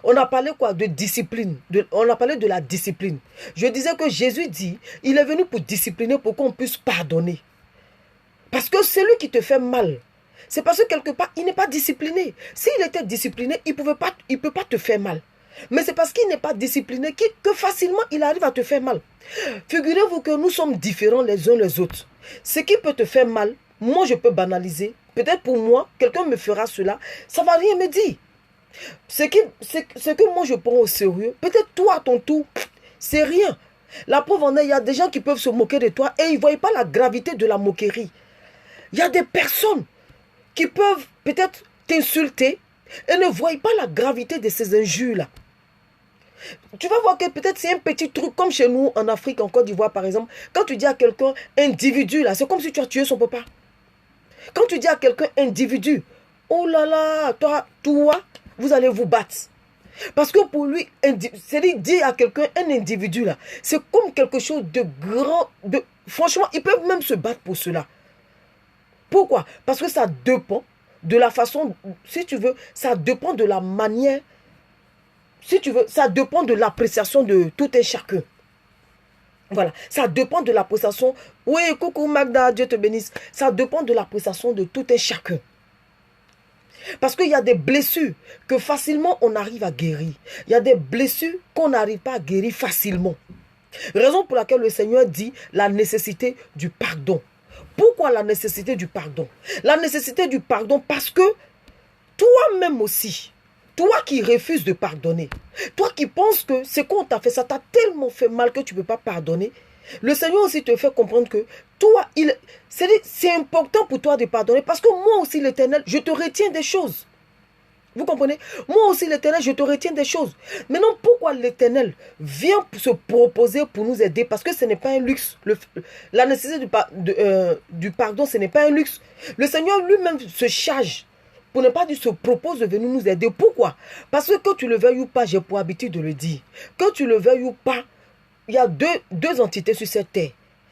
On a parlé quoi? De discipline. On a parlé de la discipline. Je disais que Jésus dit, il est venu pour discipliner, pour qu'on puisse pardonner. Parce que celui qui te fait mal, c'est parce que quelque part, il n'est pas discipliné. S'il était discipliné, il ne peut pas te faire mal. Mais c'est parce qu'il n'est pas discipliné que facilement il arrive à te faire mal. Figurez-vous que nous sommes différents les uns les autres. Ce qui peut te faire mal, moi je peux banaliser. Peut-être pour moi, quelqu'un me fera cela. Ça ne va rien me dire. Ce que moi je prends au sérieux, peut-être toi à ton tour, c'est rien. La preuve en est, il y a des gens qui peuvent se moquer de toi et ils ne voient pas la gravité de la moquerie. Il y a des personnes qui peuvent peut-être t'insulter et ne voient pas la gravité de ces injures-là. Tu vas voir que peut-être c'est un petit truc comme chez nous en Afrique, en Côte d'Ivoire par exemple. Quand tu dis à quelqu'un individu, là, c'est comme si tu as tué son papa. Quand tu dis à quelqu'un individu, oh là là, toi, vous allez vous battre. Parce que pour lui, c'est dire à quelqu'un un individu là, c'est comme quelque chose de grand. Franchement, ils peuvent même se battre pour cela. Pourquoi? Parce que ça dépend de la façon, si tu veux, ça dépend de la manière, si tu veux, ça dépend de l'appréciation de tout un chacun. Voilà, ça dépend de l'appréciation. Oui, coucou Magda, Dieu te bénisse. Ça dépend de l'appréciation de tout un chacun. Parce qu'il y a des blessures que facilement on arrive à guérir. Il y a des blessures qu'on n'arrive pas à guérir facilement. Raison pour laquelle le Seigneur dit la nécessité du pardon. Pourquoi la nécessité du pardon? La nécessité du pardon parce que toi-même aussi, toi qui refuses de pardonner, toi qui penses que ce qu'on t'a fait, ça t'a tellement fait mal que tu ne peux pas pardonner, le Seigneur aussi te fait comprendre que toi, c'est important pour toi de pardonner parce que moi aussi l'Éternel, je te retiens des choses. Vous comprenez? Moi aussi l'Éternel, je te retiens des choses. Maintenant, pourquoi l'Éternel vient se proposer pour nous aider? Parce que ce n'est pas un luxe. La nécessité du pardon, ce n'est pas un luxe. Le Seigneur lui-même se charge, pour ne pas dire se propose de venir nous aider. Pourquoi? Parce que tu le veuilles ou pas, j'ai pour habitude de le dire. Que tu le veuilles ou pas, il y a deux entités sur cette terre.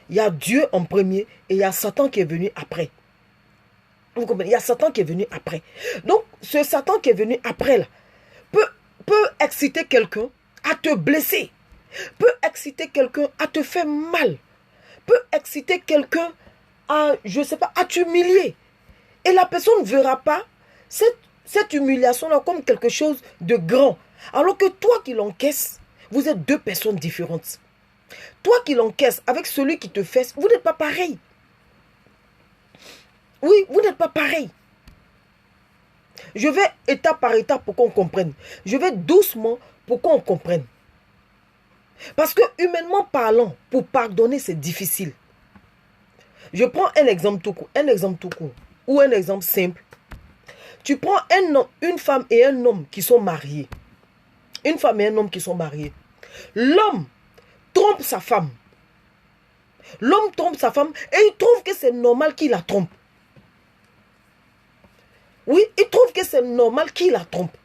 Il y a Dieu en premier et il y a Satan qui est venu après. Vous comprenez? Il y a Satan qui est venu après. Donc, ce Satan qui est venu après, là, peut exciter quelqu'un à te blesser. Peut exciter quelqu'un à te faire mal. Peut exciter quelqu'un à, je ne sais pas, à t'humilier. Et la personne ne verra pas cette humiliation-là comme quelque chose de grand. Alors que toi qui l'encaisses, vous êtes deux personnes différentes. Toi qui l'encaisses avec celui qui te fait, vous n'êtes pas pareil. Oui, vous n'êtes pas pareil. Je vais étape par étape pour qu'on comprenne. Je vais doucement pour qu'on comprenne. Parce que humainement parlant, pour pardonner, c'est difficile. Je prends un exemple tout court, ou un exemple simple. Tu prends une femme et un homme qui sont mariés. Une femme et un homme qui sont mariés. L'homme trompe sa femme. L'homme trompe sa femme et il trouve que c'est normal qu'il la trompe. Oui, il trouve que c'est normal qu'il la trompe.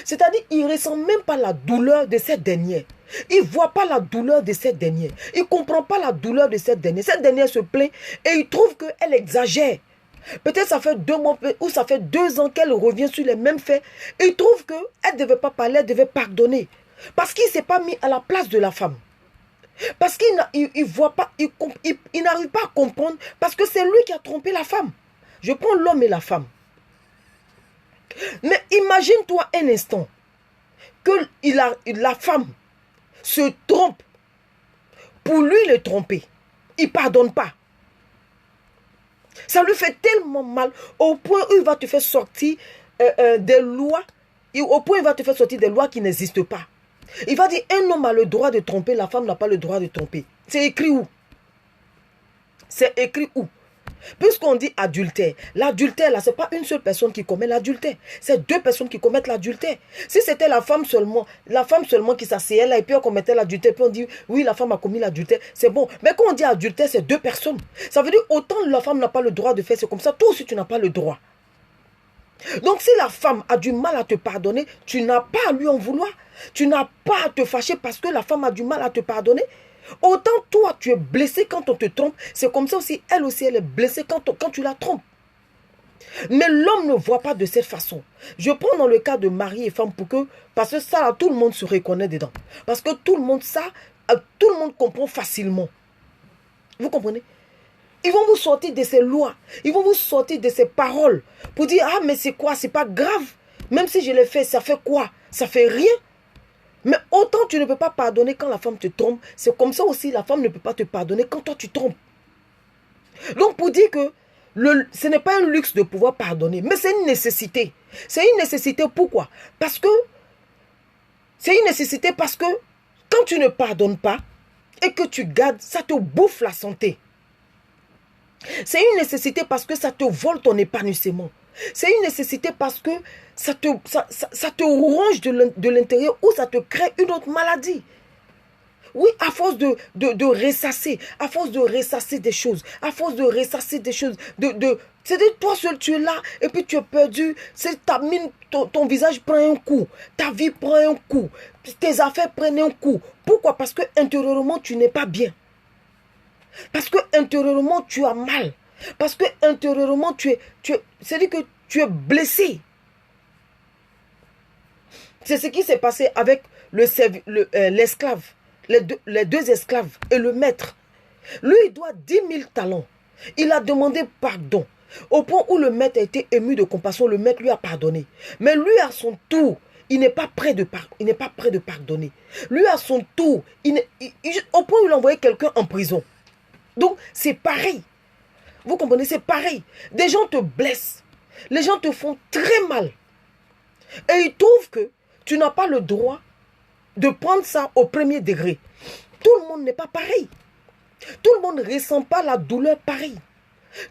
C'est-à-dire, il ne ressent même pas la douleur de cette dernière. Il ne voit pas la douleur de cette dernière. Il ne comprend pas la douleur de cette dernière. Cette dernière se plaint et il trouve qu'elle exagère. Peut-être ça fait 2 mois ou ça fait 2 ans qu'elle revient sur les mêmes faits. Et il trouve qu'elle ne devait pas parler, elle devait pardonner. Parce qu'il ne s'est pas mis à la place de la femme. Parce qu'il ne voit pas, il n'arrive pas à comprendre. Parce que c'est lui qui a trompé la femme. Je prends l'homme et la femme. Mais imagine-toi un instant que la femme se trompe pour lui le tromper. Il ne pardonne pas. Ça lui fait tellement mal au point où il va te faire sortir des lois, au point où il va te faire sortir des lois qui n'existent pas. Il va dire un homme a le droit de tromper, la femme n'a pas le droit de tromper. C'est écrit où? C'est écrit où? Puisqu'on dit adultère, l'adultère là, ce n'est pas une seule personne qui commet l'adultère. C'est 2 personnes qui commettent l'adultère. Si c'était la femme seulement qui s'asseyait là et puis on commettait l'adultère, puis on dit oui, la femme a commis l'adultère, c'est bon. Mais quand on dit adultère, c'est 2 personnes. Ça veut dire autant la femme n'a pas le droit de faire, c'est comme ça, toi aussi tu n'as pas le droit. Donc si la femme a du mal à te pardonner, tu n'as pas à lui en vouloir. Tu n'as pas à te fâcher parce que la femme a du mal à te pardonner. Autant toi, tu es blessé quand on te trompe, c'est comme ça aussi, elle est blessée quand tu la trompes. Mais l'homme ne voit pas de cette façon. Je prends dans le cas de mari et femme parce que ça, tout le monde se reconnaît dedans. Parce que tout le monde comprend facilement. Vous comprenez? Ils vont vous sortir de ces lois, ils vont vous sortir de ces paroles pour dire, ah mais c'est quoi, c'est pas grave. Même si je l'ai fait, ça fait quoi? Ça fait rien. Mais autant tu ne peux pas pardonner quand la femme te trompe, c'est comme ça aussi la femme ne peut pas te pardonner quand toi tu trompes. Donc pour dire que ce n'est pas un luxe de pouvoir pardonner, mais c'est une nécessité. C'est une nécessité pourquoi? Parce que quand tu ne pardonnes pas et que tu gardes, ça te bouffe la santé. C'est une nécessité parce que ça te vole ton épanouissement. C'est une nécessité parce que ça te ronge de l'intérieur ou ça te crée une autre maladie. Oui, à force de ressasser, à force de ressasser des choses, c'est-à-dire toi seul tu es là et puis tu es perdu, ton visage prend un coup, ta vie prend un coup, tes affaires prennent un coup. Pourquoi? Parce que intérieurement tu n'es pas bien. Parce que intérieurement tu as mal. Parce que intérieurement c'est-à-dire que tu es blessé. C'est ce qui s'est passé avec l'esclave, les 2 esclaves et le maître. Lui, il doit 10 000 talents. Il a demandé pardon. Au point où le maître a été ému de compassion, le maître lui a pardonné. Mais lui, à son tour, il n'est pas prêt de pardonner. Lui, à son tour, au point où il a envoyé quelqu'un en prison. Donc, c'est pareil. Vous comprenez, c'est pareil. Des gens te blessent. Les gens te font très mal. Et ils trouvent que tu n'as pas le droit de prendre ça au premier degré. Tout le monde n'est pas pareil. Tout le monde ne ressent pas la douleur pareille.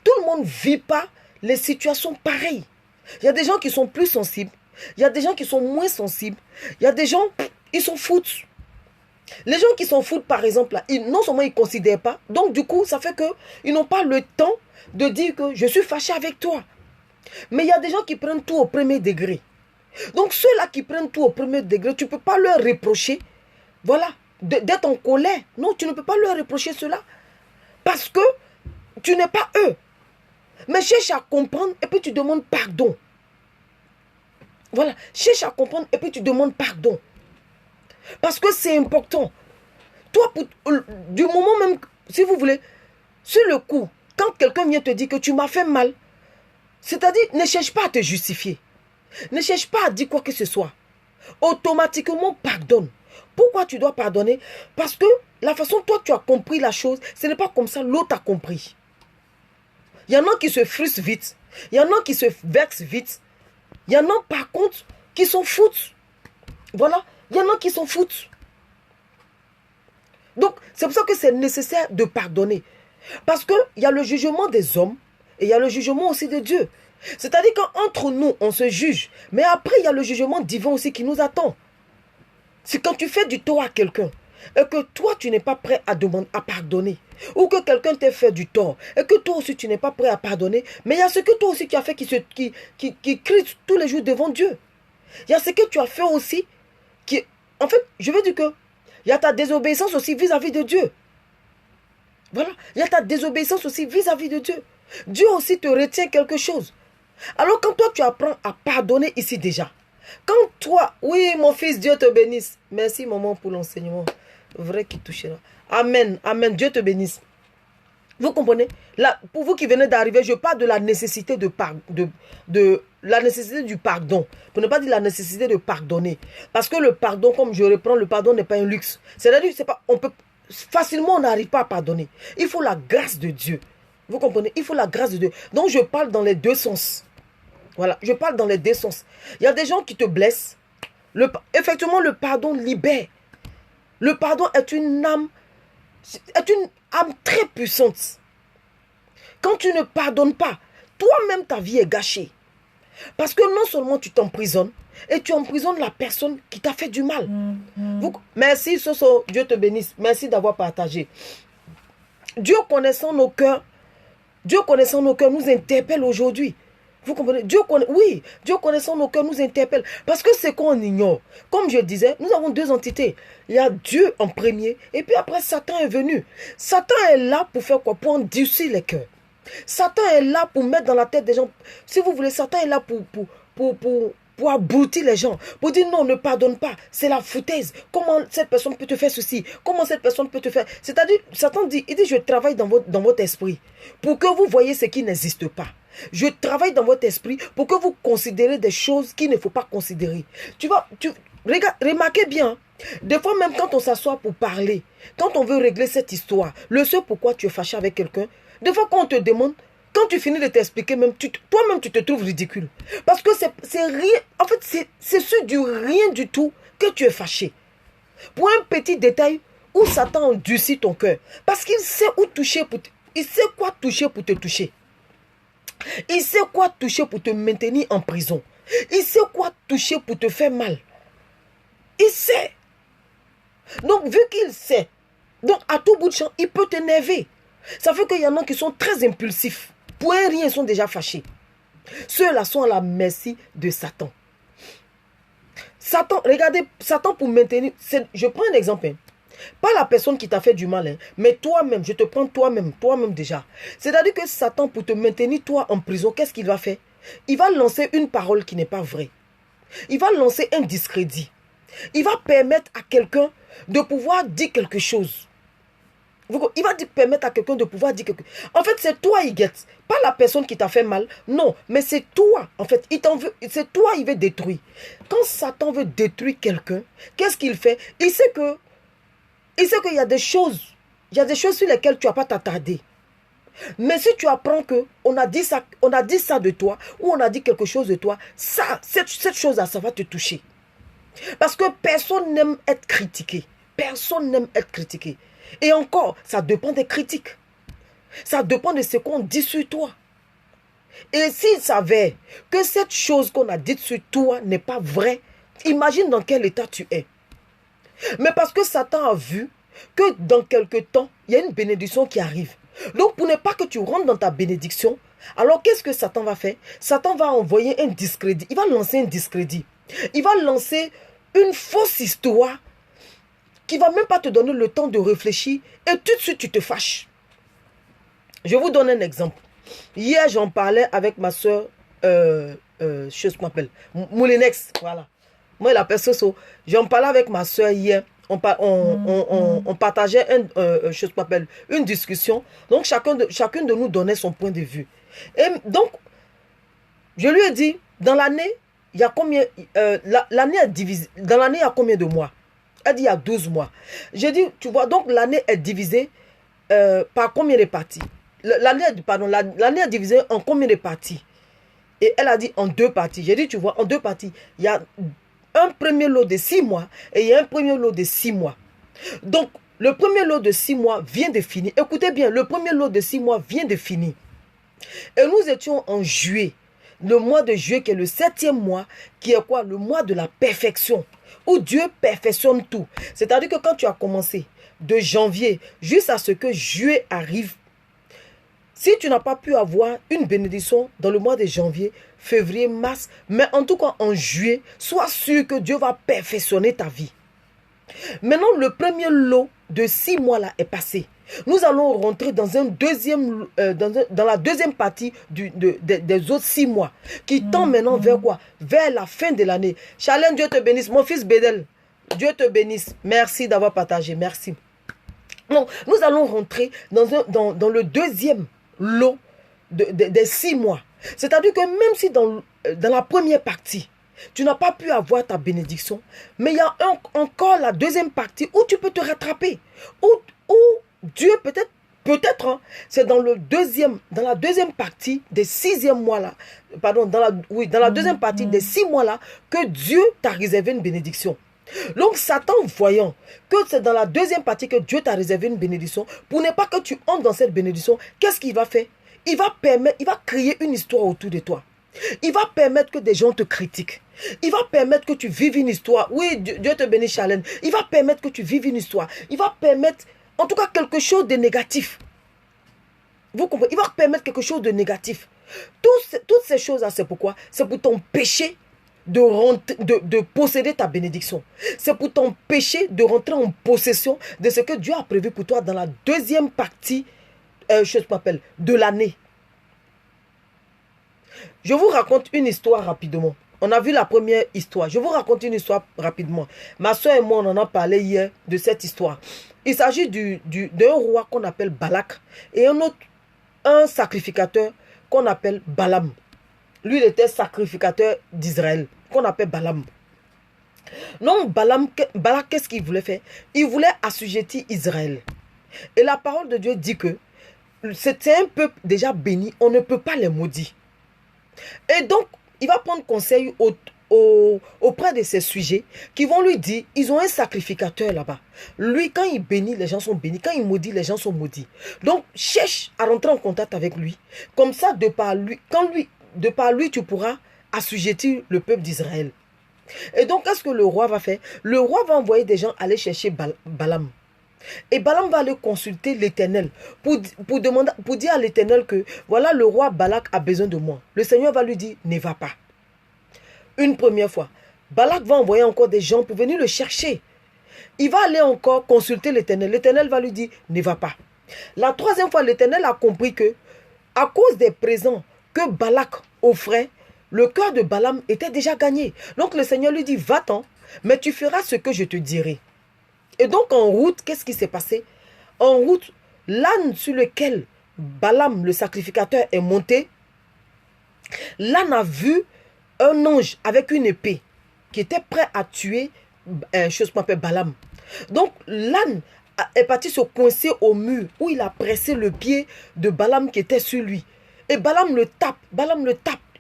Tout le monde ne vit pas les situations pareilles. Il y a des gens qui sont plus sensibles. Il y a des gens qui sont moins sensibles. Il y a des gens, ils s'en foutent. Les gens qui s'en foutent, par exemple, là, non seulement ils ne considèrent pas, donc du coup, ça fait qu'ils n'ont pas le temps de dire que je suis fâché avec toi. Mais il y a des gens qui prennent tout au premier degré. Donc ceux-là qui prennent tout au premier degré, tu ne peux pas leur reprocher, voilà, d'être en colère. Non, tu ne peux pas leur reprocher cela. Parce que tu n'es pas eux. Mais cherche à comprendre et puis tu demandes pardon. Voilà, cherche à comprendre et puis tu demandes pardon. Parce que c'est important. Toi, du moment même, si vous voulez, sur le coup, quand quelqu'un vient te dire que tu m'as fait mal, c'est-à-dire, ne cherche pas à te justifier. Ne cherche pas à dire quoi que ce soit. Automatiquement, pardonne. Pourquoi tu dois pardonner? Parce que la façon dont toi tu as compris la chose, ce n'est pas comme ça l'autre a compris. Il Il y en a qui se frustrent vite. Il y en a qui se vexent vite. Il y en a par contre qui s'en foutent. Voilà. Il y en a qui s'en foutent. Donc, c'est pour ça que c'est nécessaire de pardonner. Parce qu'il y a le jugement des hommes et il y a le jugement aussi de Dieu. C'est-à-dire qu'entre nous, on se juge. Mais après, il y a le jugement divin aussi qui nous attend. C'est quand tu fais du tort à quelqu'un et que toi, tu n'es pas prêt à pardonner. Ou que quelqu'un t'ait fait du tort et que toi aussi, tu n'es pas prêt à pardonner. Mais il y a ce que toi aussi tu as fait qui crie tous les jours devant Dieu. Il y a ce que tu as fait aussi qui... En fait, je veux dire que il y a ta désobéissance aussi vis-à-vis de Dieu. Voilà. Il y a ta désobéissance aussi vis-à-vis de Dieu. Dieu aussi te retient quelque chose. Alors quand toi tu apprends à pardonner ici déjà. Quand toi, oui mon fils, Dieu te bénisse. Merci maman pour l'enseignement. Vrai qui touchera. Amen, amen, Dieu te bénisse. Vous comprenez? Là, pour vous qui venez d'arriver, je parle de la nécessité la nécessité du pardon. Pour ne pas dire la nécessité de pardonner. Parce que le pardon, comme je reprends, le pardon n'est pas un luxe. C'est-à-dire, facilement, on n'arrive pas à pardonner. Il faut la grâce de Dieu. Vous comprenez? Il faut la grâce de Dieu. Donc, je parle dans les deux sens. Voilà, je parle dans les deux sens. Il y a des gens qui te blessent. Effectivement, le pardon libère. Le pardon est une âme très puissante. Quand tu ne pardonnes pas, toi-même ta vie est gâchée. Parce que non seulement tu t'emprisonnes, et tu emprisonnes la personne qui t'a fait du mal. Merci Soso, Dieu te bénisse. Merci d'avoir partagé. Dieu connaissant nos cœurs, nous interpelle aujourd'hui. Vous comprenez? Dieu connaissant nos cœurs nous interpelle. Parce que c'est qu'on ignore. Comme je disais, nous avons deux entités. Il y a Dieu en premier. Et puis après, Satan est venu. Satan est là pour faire quoi? Pour endurcir les cœurs. Satan est là pour mettre dans la tête des gens. Si vous voulez, Satan est là pour abrutir les gens. Pour dire non, ne pardonne pas. C'est la foutaise. Comment cette personne peut te faire ceci? Comment cette personne peut te faire... C'est-à-dire, Satan dit, je travaille dans votre esprit. Pour que vous voyez ce qui n'existe pas. Je travaille dans votre esprit pour que vous considérez des choses qu'il ne faut pas considérer. Remarquez bien, des fois même quand on s'assoit pour parler, quand on veut régler cette histoire, le seul pourquoi tu es fâché avec quelqu'un, des fois quand on te demande, quand tu finis de t'expliquer, même toi-même tu te trouves ridicule. Parce que c'est rien, en fait c'est sur du rien du tout que tu es fâché. Pour un petit détail où Satan endurcit ton cœur. Parce qu'il sait où toucher, il sait quoi toucher pour te toucher. Il sait quoi toucher pour te maintenir en prison. Il sait quoi toucher pour te faire mal. Il sait. Donc, vu qu'il sait, donc à tout bout de champ, il peut t'énerver. Ça fait qu'il y en a qui sont très impulsifs. Pour un rien, ils sont déjà fâchés. Ceux-là sont à la merci de Satan. Satan, regardez, Satan pour maintenir... Je prends un exemple. Pas la personne qui t'a fait du mal, mais toi-même, je te prends toi-même déjà. C'est-à-dire que Satan, pour te maintenir toi en prison, qu'est-ce qu'il va faire? Il va lancer une parole qui n'est pas vraie. Il va lancer un discrédit. Il va permettre à quelqu'un de pouvoir dire quelque chose. Il va permettre à quelqu'un de pouvoir dire quelque chose. En fait, c'est toi, il guette. Pas la personne qui t'a fait mal. Non, mais c'est toi. En fait, c'est toi, il veut détruire. Quand Satan veut détruire quelqu'un, qu'est-ce qu'il fait? Il sait qu'il y a des choses sur lesquelles tu n'as pas t'attarder. Mais si tu apprends qu'on a dit ça de toi, ou on a dit quelque chose de toi, cette chose-là, ça va te toucher. Parce que personne n'aime être critiqué. Personne n'aime être critiqué. Et encore, ça dépend des critiques. Ça dépend de ce qu'on dit sur toi. Et s'il s'avère que cette chose qu'on a dite sur toi n'est pas vraie, imagine dans quel état tu es. Mais parce que Satan a vu que dans quelques temps, il y a une bénédiction qui arrive. Donc, pour ne pas que tu rentres dans ta bénédiction, alors qu'est-ce que Satan va faire? Satan va envoyer un discrédit. Il va lancer un discrédit. Il va lancer une fausse histoire qui ne va même pas te donner le temps de réfléchir et tout de suite, tu te fâches. Je vous donne un exemple. Hier, j'en parlais avec ma soeur, chose qu'on appelle Moulinex, voilà. Moi, la personne, j'en parlais avec ma soeur hier. On partageait chose qu'on appelle une discussion. Donc, chacune de nous donnait son point de vue. Et donc, je lui ai dit, dans l'année, il y a combien... l'année est divisée. Dans l'année, il y a combien de mois? Elle dit, il y a 12 mois. J'ai dit, tu vois, donc l'année est divisée par combien de parties? l'année est divisée en combien de parties? Et elle a dit en 2 parties. J'ai dit, tu vois, en 2 parties, il y a un premier lot de 6 mois et il y a un premier lot de 6 mois. Donc, le premier lot de 6 mois vient de finir. Écoutez bien, le premier lot de 6 mois vient de finir. Et nous étions en juillet. Le mois de juillet qui est le 7e mois, qui est quoi? Le mois de la perfection. Où Dieu perfectionne tout. C'est-à-dire que quand tu as commencé de janvier jusqu'à ce que juillet arrive, si tu n'as pas pu avoir une bénédiction dans le mois de janvier, février, mars, mais en tout cas en juillet, sois sûr que Dieu va perfectionner ta vie. Maintenant, le premier lot de 6 mois là est passé. Nous allons rentrer dans un deuxième, dans la deuxième partie des autres 6 mois, qui tend maintenant vers quoi? Vers la fin de l'année. Charlène, Dieu te bénisse. Mon fils Bédel, Dieu te bénisse. Merci d'avoir partagé. Merci. Donc, nous allons rentrer dans le deuxième lot des 6 mois. C'est-à-dire que même si dans la première partie, tu n'as pas pu avoir ta bénédiction, mais il y a encore la deuxième partie où tu peux te rattraper. Où Dieu peut-être, hein, c'est dans la deuxième partie des 6e mois là, pardon, dans la deuxième partie des 6 mois là, que Dieu t'a réservé une bénédiction. Donc Satan, voyant que c'est dans la deuxième partie que Dieu t'a réservé une bénédiction, pour ne pas que tu entres dans cette bénédiction, qu'est-ce qu'il va faire? Il va créer une histoire autour de toi. Il va permettre que des gens te critiquent. Il va permettre que tu vives une histoire. Oui, Dieu te bénisse, Charlène. Il va permettre que tu vives une histoire. Il va permettre, en tout cas, quelque chose de négatif. Vous comprenez? Il va permettre quelque chose de négatif. Toutes ces choses-là, c'est pourquoi? C'est pour t'empêcher de posséder ta bénédiction. C'est pour t'empêcher de rentrer en possession de ce que Dieu a prévu pour toi dans la deuxième partie de l'année. Je vous raconte une histoire rapidement. On a vu la première histoire. Je vous raconte une histoire rapidement. Ma soeur et moi, on en a parlé hier de cette histoire. Il s'agit d'un roi qu'on appelle Balak et un sacrificateur qu'on appelle Balaam. Lui, il était sacrificateur d'Israël, qu'on appelle Balaam. Donc, Balak, qu'est-ce qu'il voulait faire? Il voulait assujettir Israël. Et la parole de Dieu dit que c'était un peuple déjà béni, on ne peut pas les maudire. Et donc, il va prendre conseil auprès de ces sujets qui vont lui dire, ils ont un sacrificateur là-bas. Lui, quand il bénit, les gens sont bénis. Quand il maudit, les gens sont maudits. Donc, cherche à rentrer en contact avec lui. Comme ça, de par lui, tu pourras assujettir le peuple d'Israël. Et donc, qu'est-ce que le roi va faire? Le roi va envoyer des gens aller chercher Balaam. Et Balaam va aller consulter l'Éternel pour dire à l'Éternel que voilà, le roi Balak a besoin de moi. Le Seigneur va lui dire, ne va pas. Une première fois. Balak va envoyer encore des gens pour venir le chercher. Il va aller encore consulter l'Éternel. L'Éternel va lui dire, ne va pas. La troisième fois, l'Éternel a compris que à cause des présents que Balak offrait, le cœur de Balaam était déjà gagné. Donc le Seigneur lui dit, va-t'en, mais tu feras ce que je te dirai. Et donc en route, qu'est-ce qui s'est passé? En route, l'âne sur lequel Balaam, le sacrificateur, est monté, l'âne a vu un ange avec une épée qui était prêt à tuer Balaam. Donc l'âne est parti se coincer au mur où il a pressé le pied de Balaam qui était sur lui. Et Balaam le tape,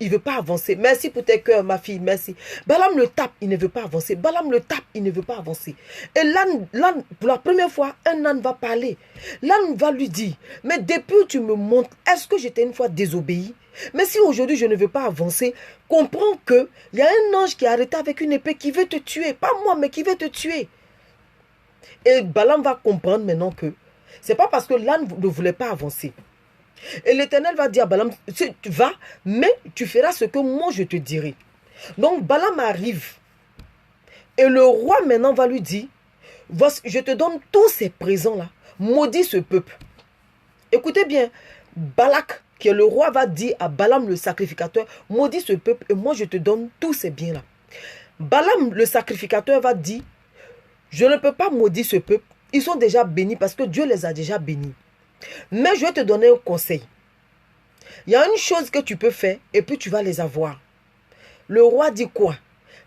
il ne veut pas avancer. Merci pour tes cœurs, ma fille, merci. Balaam le tape, il ne veut pas avancer. Balaam le tape, il ne veut pas avancer. Et l'âne, pour la première fois, un âne va parler. L'âne va lui dire, mais depuis que tu me montres, est-ce que j'étais une fois désobéi? Mais si aujourd'hui je ne veux pas avancer, comprends qu'il y a un ange qui est arrêté avec une épée qui veut te tuer. Pas moi, mais qui veut te tuer. Et Balaam va comprendre maintenant que c'est pas parce que l'âne ne voulait pas avancer. Et l'Éternel va dire à Balaam, tu vas, mais tu feras ce que moi je te dirai. Donc Balaam arrive. Et le roi maintenant va lui dire, voici, je te donne tous ces présents-là. Maudis ce peuple. Écoutez bien, Balak, qui est le roi, va dire à Balaam le sacrificateur, maudis ce peuple et moi je te donne tous ces biens-là. Balaam le sacrificateur va dire, je ne peux pas maudire ce peuple. Ils sont déjà bénis parce que Dieu les a déjà bénis. Mais je vais te donner un conseil. Il y a une chose que tu peux faire et puis tu vas les avoir. Le roi dit quoi?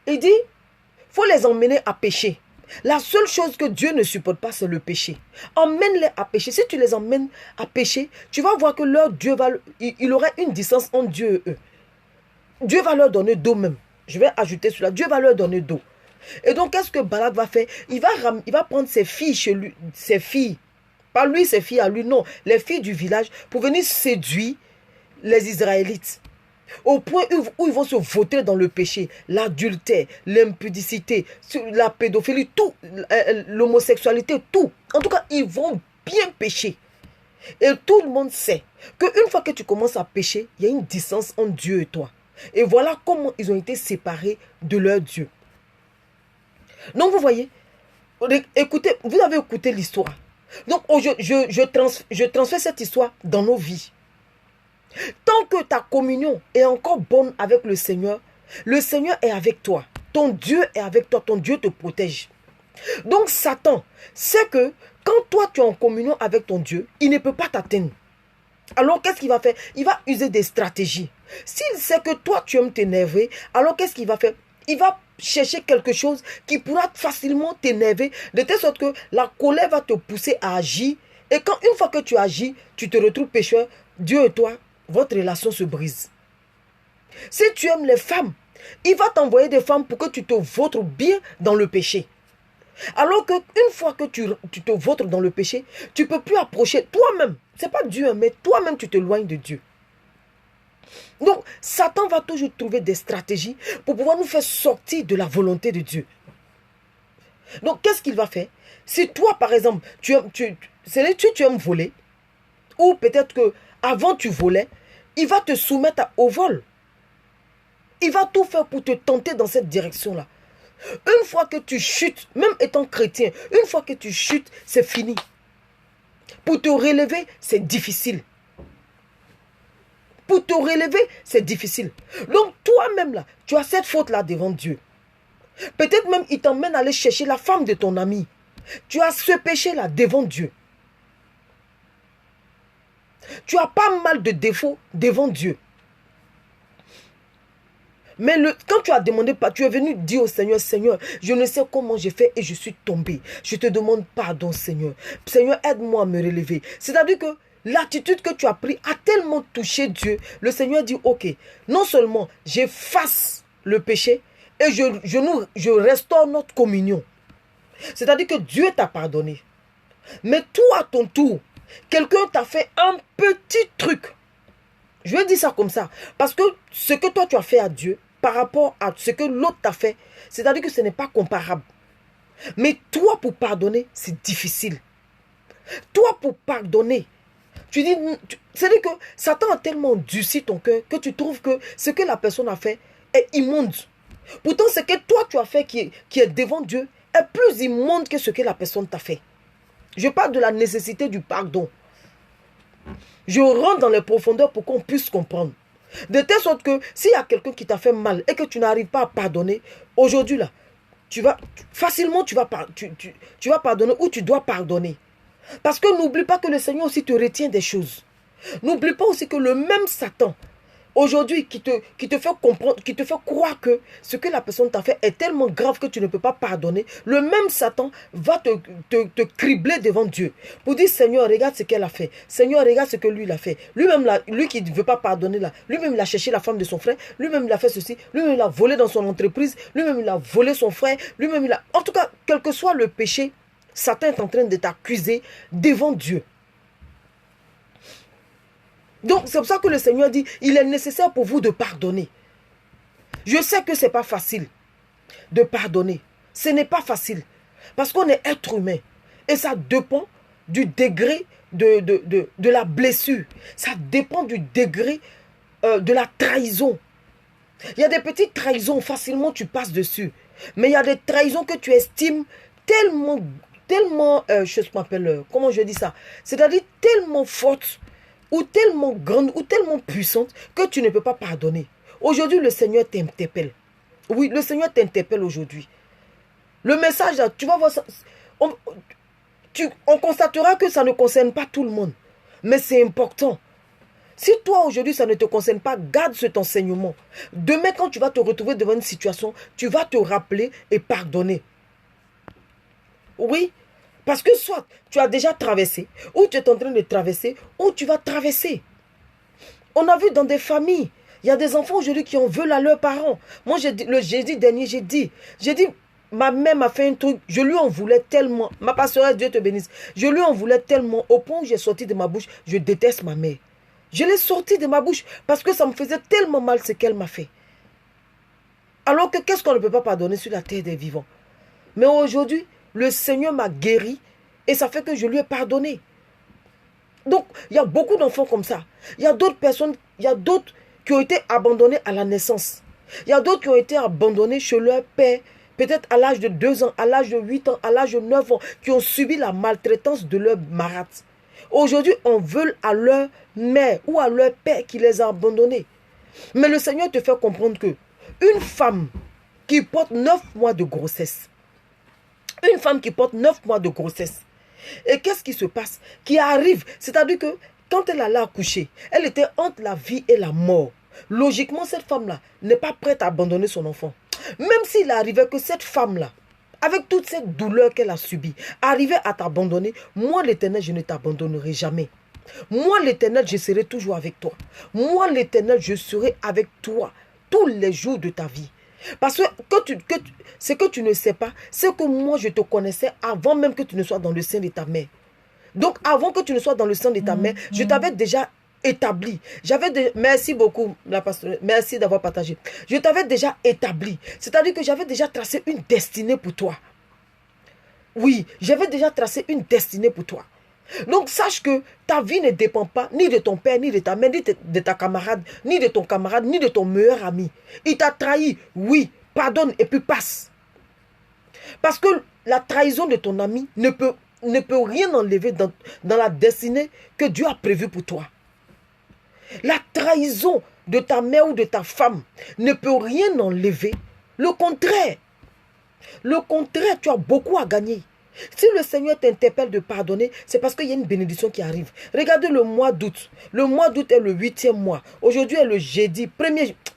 Il dit, il faut les emmener à pêcher. La seule chose que Dieu ne supporte pas, c'est le péché. Emmène-les à pécher. Si tu les emmènes à pécher, tu vas voir que leur Dieu il aurait une distance entre Dieu et eux. Dieu va leur donner d'eau même. Je vais ajouter cela. Dieu va leur donner d'eau. Et donc, qu'est-ce que Balak va faire? Il va prendre ses filles chez lui, ses filles. Pas lui, ses filles à lui, non. Les filles du village pour venir séduire les Israélites. Au point où ils vont se voter dans le péché, l'adultère, l'impudicité, la pédophilie, tout, l'homosexualité, tout. En tout cas, ils vont bien pécher. Et tout le monde sait qu'une fois que tu commences à pécher, il y a une distance entre Dieu et toi. Et voilà comment ils ont été séparés de leur Dieu. Donc vous voyez, écoutez, vous avez écouté l'histoire. Donc je transfère cette histoire dans nos vies. Tant que ta communion est encore bonne avec le Seigneur est avec toi. Ton Dieu est avec toi, ton Dieu te protège. Donc Satan sait que quand toi tu es en communion avec ton Dieu, il ne peut pas t'atteindre. Alors qu'est-ce qu'il va faire? Il va user des stratégies. S'il sait que toi tu aimes t'énerver, alors qu'est-ce qu'il va faire? Il va chercher quelque chose qui pourra facilement t'énerver, de telle sorte que la colère va te pousser à agir. Et quand une fois que tu agis, tu te retrouves pécheur, Dieu et toi, votre relation se brise. Si tu aimes les femmes, il va t'envoyer des femmes pour que tu te vautres bien dans le péché. Alors qu'une fois que tu te vautres dans le péché, tu ne peux plus approcher toi-même. Ce n'est pas Dieu, mais toi-même tu t'éloignes de Dieu. Donc, Satan va toujours trouver des stratégies pour pouvoir nous faire sortir de la volonté de Dieu. Donc, qu'est-ce qu'il va faire? Si toi, par exemple, tu aimes voler, ou peut-être que avant tu volais, il va te soumettre au vol. Il va tout faire pour te tenter dans cette direction-là. Une fois que tu chutes, même étant chrétien, une fois que tu chutes, c'est fini. Pour te relever, c'est difficile. Pour te relever, c'est difficile. Donc toi-même là, tu as cette faute-là devant Dieu. Peut-être même il t'emmène aller chercher la femme de ton ami. Tu as ce péché-là devant Dieu. Tu as pas mal de défauts devant Dieu. Mais quand tu as demandé, tu es venu dire au Seigneur, Seigneur, je ne sais comment j'ai fait et je suis tombé. Je te demande pardon, Seigneur. Seigneur, aide-moi à me relever. C'est-à-dire que l'attitude que tu as prise a tellement touché Dieu. Le Seigneur dit, ok, non seulement j'efface le péché et je restaure notre communion. C'est-à-dire que Dieu t'a pardonné. Mais toi, à ton tour, quelqu'un t'a fait un petit truc. Je vais dire ça comme ça. Parce que ce que toi tu as fait à Dieu, par rapport à ce que l'autre t'a fait, c'est-à-dire que ce n'est pas comparable. Mais toi, pour pardonner, c'est difficile. Toi, pour pardonner, c'est-à-dire que Satan a tellement endurci ton cœur que tu trouves que ce que la personne a fait est immonde. Pourtant, ce que toi tu as fait qui est devant Dieu est plus immonde que ce que la personne t'a fait. Je parle de la nécessité du pardon. Je rentre dans les profondeurs pour qu'on puisse comprendre. De telle sorte que s'il y a quelqu'un qui t'a fait mal et que tu n'arrives pas à pardonner, aujourd'hui là, tu vas pardonner ou tu dois pardonner. Parce que n'oublie pas que le Seigneur aussi te retient des choses. N'oublie pas aussi que le même Satan, aujourd'hui, qui te fait comprendre, qui te fait croire que ce que la personne t'a fait est tellement grave que tu ne peux pas pardonner, le même Satan va te cribler devant Dieu pour dire, Seigneur, regarde ce qu'elle a fait. Seigneur, regarde ce que lui, il a fait. Lui-même, lui qui ne veut pas pardonner, là, lui-même, il a cherché la femme de son frère. Lui-même, il a fait ceci. Lui-même, il a volé dans son entreprise. Lui-même, il a volé son frère. Lui-même, il a... En tout cas, quel que soit le péché, Satan est en train de t'accuser devant Dieu. Donc, c'est pour ça que le Seigneur dit, il est nécessaire pour vous de pardonner. Je sais que ce n'est pas facile de pardonner. Ce n'est pas facile. Parce qu'on est être humain. Et ça dépend du degré de la blessure. Ça dépend du degré de la trahison. Il y a des petites trahisons, facilement tu passes dessus. Mais il y a des trahisons que tu estimes tellement, comment je dis ça? C'est-à-dire tellement fortes, ou tellement grande, ou tellement puissante, que tu ne peux pas pardonner. Aujourd'hui, le Seigneur t'interpelle. Oui, le Seigneur t'interpelle aujourd'hui. Le message, là, tu vas voir ça. On constatera que ça ne concerne pas tout le monde. Mais c'est important. Si toi, aujourd'hui, ça ne te concerne pas, garde cet enseignement. Demain, quand tu vas te retrouver devant une situation, tu vas te rappeler et pardonner. Oui, parce que soit tu as déjà traversé, ou tu es en train de traverser, ou tu vas traverser. On a vu dans des familles, il y a des enfants aujourd'hui qui en veulent à leurs parents. Moi, le jeudi dernier, j'ai dit, ma mère m'a fait un truc, je lui en voulais tellement. Ma pastoresse, Dieu te bénisse. Je lui en voulais tellement, au point où j'ai sorti de ma bouche, je déteste ma mère. Je l'ai sorti de ma bouche parce que ça me faisait tellement mal ce qu'elle m'a fait. Alors que qu'est-ce qu'on ne peut pas pardonner sur la terre des vivants? Mais aujourd'hui, le Seigneur m'a guéri et ça fait que je lui ai pardonné. Donc, il y a beaucoup d'enfants comme ça. Il y a d'autres personnes, il y a d'autres qui ont été abandonnés à la naissance. Il y a d'autres qui ont été abandonnés chez leur père, peut-être à l'âge de 2 ans, à l'âge de 8 ans, à l'âge de 9 ans, qui ont subi la maltraitance de leur marâtre. Aujourd'hui, on veut à leur mère ou à leur père qui les a abandonnés. Mais le Seigneur te fait comprendre que une femme qui porte 9 mois de grossesse, une femme qui porte 9 mois de grossesse, et qu'est-ce qui se passe? Qui arrive, c'est-à-dire que quand elle allait accoucher, elle était entre la vie et la mort. Logiquement, cette femme-là n'est pas prête à abandonner son enfant. Même s'il arrivait que cette femme-là, avec toute cette douleur qu'elle a subie, arrivait à t'abandonner, moi l'Éternel, je ne t'abandonnerai jamais. Moi l'Éternel, je serai toujours avec toi. Moi l'Éternel, je serai avec toi tous les jours de ta vie. Parce que ce que tu ne sais pas, c'est que moi je te connaissais avant même que tu ne sois dans le sein de ta mère. Donc avant que tu ne sois dans le sein de ta mère, je t'avais déjà établi. Merci beaucoup, la pastorale. Merci d'avoir partagé. Je t'avais déjà établi. C'est-à-dire que j'avais déjà tracé une destinée pour toi. Oui, j'avais déjà tracé une destinée pour toi. Donc sache que ta vie ne dépend pas ni de ton père, ni de ta mère, ni de ta camarade, ni de ton camarade, ni de ton meilleur ami. Il t'a trahi, oui, pardonne et puis passe. Parce que la trahison de ton ami ne peut rien enlever dans la destinée que Dieu a prévue pour toi. La trahison de ta mère ou de ta femme ne peut rien enlever. Le contraire, tu as beaucoup à gagner. Si le Seigneur t'interpelle de pardonner, c'est parce qu'il y a une bénédiction qui arrive. Regardez le mois d'août. Le mois d'août est le 8e mois. Aujourd'hui est le jeudi.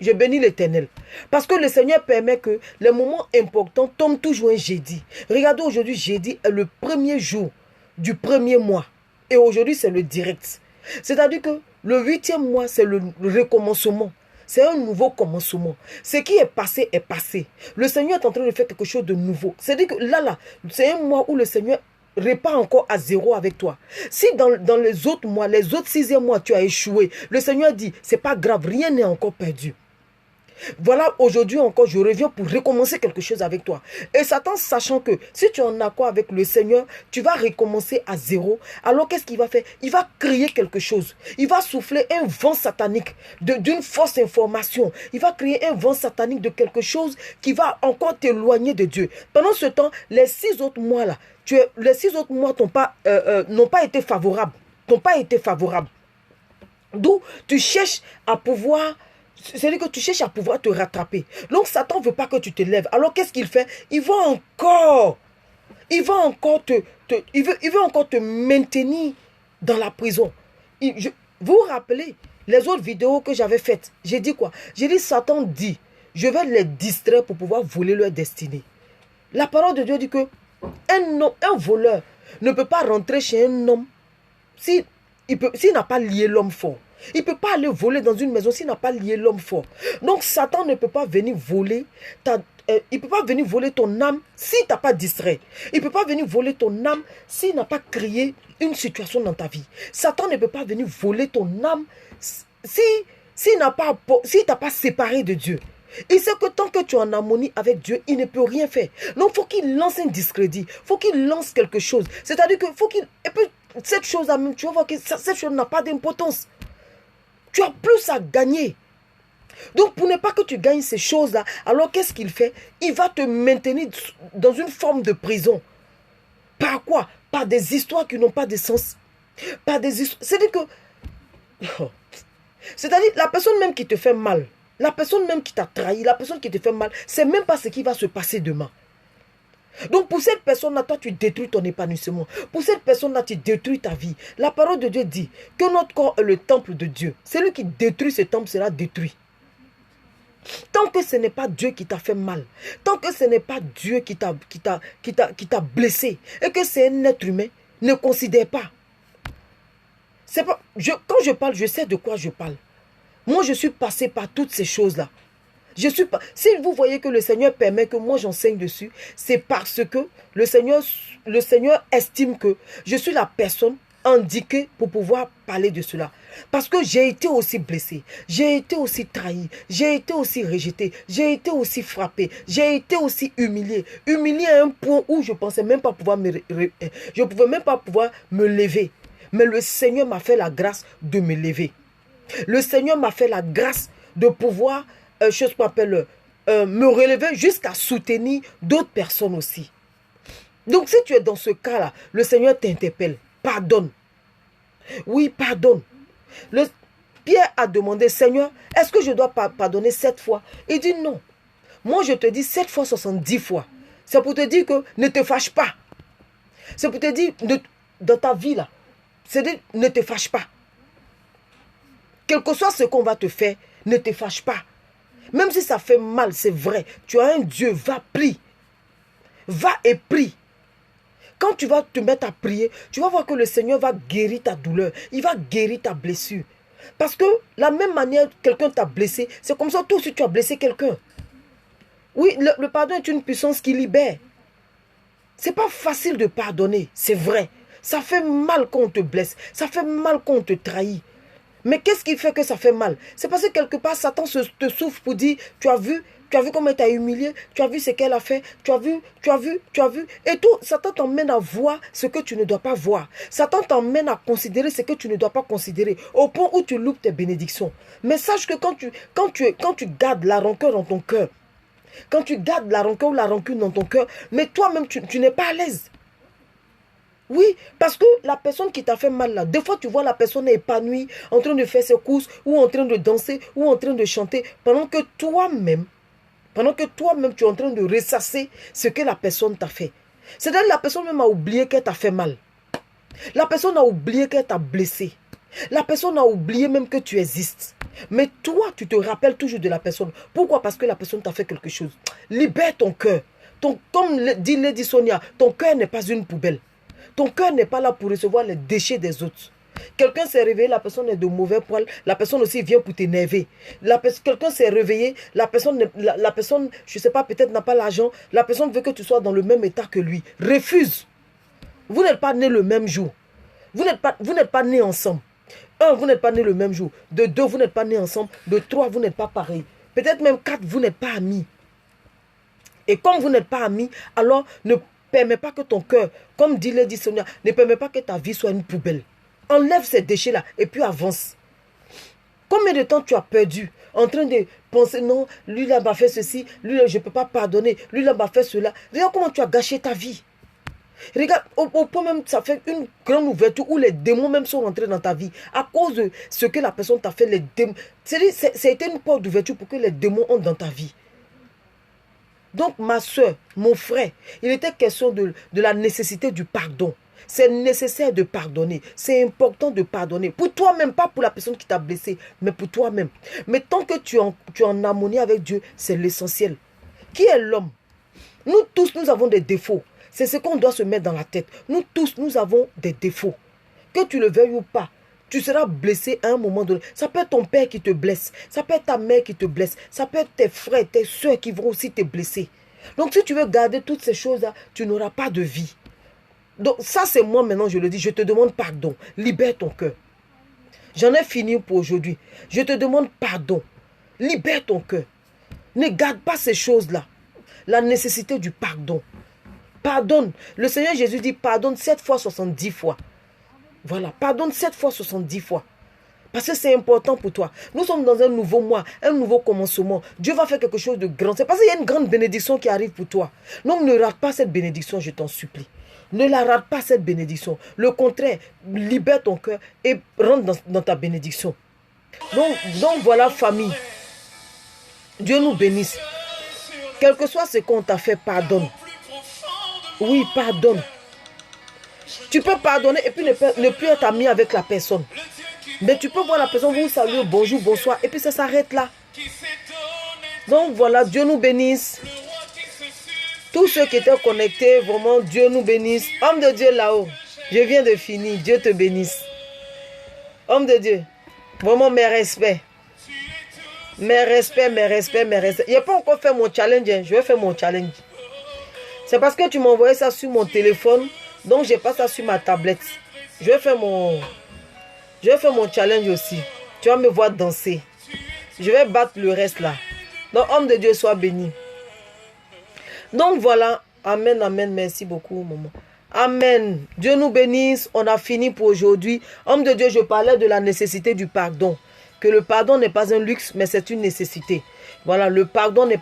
Je bénis l'Éternel. Parce que le Seigneur permet que les moments importants tombent toujours un jeudi. Regardez, aujourd'hui, jeudi est le premier jour du premier mois. Et aujourd'hui, c'est le direct. C'est-à-dire que le 8e mois, c'est le recommencement. C'est un nouveau commencement. Ce qui est passé est passé. Le Seigneur est en train de faire quelque chose de nouveau. C'est-à-dire que là, c'est un mois où le Seigneur repart encore à zéro avec toi. Si dans les autres mois, les autres 6e mois, tu as échoué, le Seigneur dit, c'est pas grave, rien n'est encore perdu. Voilà, aujourd'hui encore, je reviens pour recommencer quelque chose avec toi. Et Satan, sachant que si tu es en accord avec le Seigneur, tu vas recommencer à zéro. Alors, qu'est-ce qu'il va faire? Il va créer quelque chose. Il va souffler un vent satanique d'une fausse information. Il va créer un vent satanique de quelque chose qui va encore t'éloigner de Dieu. Pendant ce temps, les 6 autres mois-là, les 6 autres mois n'ont pas été favorables. D'où tu cherches à pouvoir... C'est-à-dire que tu cherches à pouvoir te rattraper. Donc Satan ne veut pas que tu te lèves. Alors qu'est-ce qu'il fait? Il va encore te maintenir dans la prison. Vous vous rappelez les autres vidéos que j'avais faites? J'ai dit quoi? J'ai dit Satan dit, je vais les distraire pour pouvoir voler leur destinée. La parole de Dieu dit que un voleur ne peut pas rentrer chez un homme s'il n'a pas lié l'homme fort. Il ne peut pas aller voler dans une maison s'il n'a pas lié l'homme fort. Donc Satan ne peut pas venir voler il peut pas venir voler ton âme s'il ne t'a pas distrait. Il ne peut pas venir voler ton âme s'il n'a pas créé une situation dans ta vie. Satan ne peut pas venir voler ton âme s'il t'a pas séparé de Dieu. Il sait que tant que tu es en harmonie avec Dieu, il ne peut rien faire. Donc, il faut qu'il lance un discrédit. Il faut qu'il lance quelque chose. C'est-à-dire qu'il faut qu'il... Et puis, cette chose-là, tu vas voir que cette chose n'a pas d'importance. Tu as plus à gagner. Donc, pour ne pas que tu gagnes ces choses-là, alors qu'est-ce qu'il fait? Il va te maintenir dans une forme de prison. Par quoi? Par des histoires qui n'ont pas de sens. Par des histoires... C'est-à-dire que... C'est-à-dire, la personne même qui te fait mal, la personne même qui t'a trahi, la personne qui te fait mal, c'est même pas ce qui va se passer demain. Donc pour cette personne-là, toi tu détruis ton épanouissement. Pour cette personne-là, tu détruis ta vie. La parole de Dieu dit que notre corps est le temple de Dieu. Celui qui détruit ce temple sera détruit. Tant que ce n'est pas Dieu qui t'a fait mal, tant que ce n'est pas Dieu qui t'a blessé, et que c'est un être humain, ne considère pas. Quand je parle, je sais de quoi je parle. Moi, je suis passé par toutes ces choses-là. Si vous voyez que le Seigneur permet que moi j'enseigne dessus, c'est parce que le Seigneur estime que je suis la personne indiquée pour pouvoir parler de cela. Parce que j'ai été aussi blessé, j'ai été aussi trahi, j'ai été aussi rejeté, j'ai été aussi frappé, j'ai été aussi humilié. Humilié à un point où je ne pensais même pas pouvoir je pouvais même pas pouvoir me lever. Mais le Seigneur m'a fait la grâce de me lever. Le Seigneur m'a fait la grâce de pouvoir, me relever jusqu'à soutenir d'autres personnes aussi. Donc si tu es dans ce cas-là, le Seigneur t'interpelle. Pardonne. Oui, pardonne. Pierre a demandé, Seigneur, est-ce que je dois pardonner 7 fois? Il dit non. Moi, je te dis 7 fois 70 fois. C'est pour te dire que ne te fâche pas. C'est pour te dire, dans ta vie là, c'est dire, ne te fâche pas. Quel que soit ce qu'on va te faire, ne te fâche pas. Même si ça fait mal, c'est vrai. Tu as un Dieu, va, prie. Va et prie. Quand tu vas te mettre à prier, tu vas voir que le Seigneur va guérir ta douleur. Il va guérir ta blessure. Parce que la même manière que quelqu'un t'a blessé, c'est comme ça toi aussi tu as blessé quelqu'un. Oui, le pardon est une puissance qui libère. C'est pas facile de pardonner, c'est vrai. Ça fait mal quand on te blesse. Ça fait mal quand on te trahit. Mais qu'est-ce qui fait que ça fait mal? C'est parce que quelque part, Satan te souffle pour dire, tu as vu comment elle t'a humilié, tu as vu ce qu'elle a fait, tu as vu. Et tout, Satan t'emmène à voir ce que tu ne dois pas voir. Satan t'emmène à considérer ce que tu ne dois pas considérer, au point où tu loupes tes bénédictions. Mais sache que quand tu gardes la rancœur dans ton cœur, quand tu gardes la rancœur ou la rancune dans ton cœur, mais toi-même, tu n'es pas à l'aise. Oui, parce que la personne qui t'a fait mal là, des fois tu vois la personne épanouie, en train de faire ses courses, ou en train de danser, ou en train de chanter, pendant que toi-même, tu es en train de ressasser ce que la personne t'a fait. C'est-à-dire que la personne même a oublié qu'elle t'a fait mal. La personne a oublié qu'elle t'a blessé. La personne a oublié même que tu existes. Mais toi, tu te rappelles toujours de la personne. Pourquoi? Parce que la personne t'a fait quelque chose. Libère ton cœur. Comme dit Lady Sonia, ton cœur n'est pas une poubelle. Ton cœur n'est pas là pour recevoir les déchets des autres. Quelqu'un s'est réveillé, la personne est de mauvais poil, la personne aussi vient pour t'énerver. Quelqu'un s'est réveillé, la personne, je ne sais pas, peut-être n'a pas l'argent, la personne veut que tu sois dans le même état que lui. Refuse. Vous n'êtes pas nés le même jour. Vous n'êtes pas nés ensemble. 1, vous n'êtes pas nés le même jour. De 2, vous n'êtes pas nés ensemble. De 3, vous n'êtes pas pareils. Peut-être même 4, vous n'êtes pas amis. Et comme vous n'êtes pas amis, alors ne permets pas que ton cœur, comme dit Lady Sonia, ne permets pas que ta vie soit une poubelle. Enlève ces déchets-là et puis avance. Combien de temps tu as perdu en train de penser, non, lui là m'a fait ceci, lui là je ne peux pas pardonner, lui là m'a fait cela. Regarde comment tu as gâché ta vie. Regarde, au point même, ça fait une grande ouverture où les démons même sont rentrés dans ta vie. À cause de ce que la personne t'a fait, les démons. Ça a été une porte d'ouverture pour que les démons entrent dans ta vie. Donc ma soeur, mon frère, il était question de la nécessité du pardon. C'est nécessaire de pardonner. C'est important de pardonner. Pour toi-même, pas pour la personne qui t'a blessé, mais pour toi-même. Mais tant que tu es en harmonie avec Dieu, c'est l'essentiel. Qui est l'homme? Nous tous, nous avons des défauts. C'est ce qu'on doit se mettre dans la tête. Nous tous, nous avons des défauts. Que tu le veuilles ou pas, tu seras blessé à un moment donné. Ça peut être ton père qui te blesse. Ça peut être ta mère qui te blesse. Ça peut être tes frères, tes soeurs qui vont aussi te blesser. Donc si tu veux garder toutes ces choses-là, tu n'auras pas de vie. Donc ça c'est moi maintenant, je le dis. Je te demande pardon. Libère ton cœur. J'en ai fini pour aujourd'hui. Je te demande pardon. Libère ton cœur. Ne garde pas ces choses-là. La nécessité du pardon. Pardonne. Le Seigneur Jésus dit pardonne 7 fois 70 fois. Voilà, pardonne 7 fois 70 fois. Parce que c'est important pour toi. Nous sommes dans un nouveau mois, un nouveau commencement. Dieu va faire quelque chose de grand. C'est parce qu'il y a une grande bénédiction qui arrive pour toi. Donc ne rate pas cette bénédiction, je t'en supplie. Ne la rate pas cette bénédiction. Le contraire, libère ton cœur et rentre dans ta bénédiction. Donc voilà famille. Dieu nous bénisse. Quel que soit ce qu'on t'a fait, pardonne. Oui, pardonne. Tu peux pardonner et puis ne plus être ami avec la personne. Mais tu peux voir la personne, vous saluez, bonjour, bonsoir, et puis ça s'arrête là. Donc voilà, Dieu nous bénisse. Le roi qui se suffit. Tous ceux qui étaient connectés, vraiment, Dieu nous bénisse. Homme de Dieu là-haut, je viens de finir. Dieu te bénisse. Homme de Dieu, vraiment mes respects. Tu es tout. Mes respects, mes respects, mes respects. Je n'ai pas encore fait mon challenge. Hein. Je vais faire mon challenge. C'est parce que tu m'as envoyé ça sur mon téléphone. Donc, je n'ai pas ça sur ma tablette. Je vais faire mon challenge aussi. Tu vas me voir danser. Je vais battre le reste là. Donc, homme de Dieu, sois béni. Donc, voilà. Amen, amen. Merci beaucoup, maman. Amen. Dieu nous bénisse. On a fini pour aujourd'hui. Homme de Dieu, je parlais de la nécessité du pardon. Que le pardon n'est pas un luxe, mais c'est une nécessité. Voilà, le pardon n'est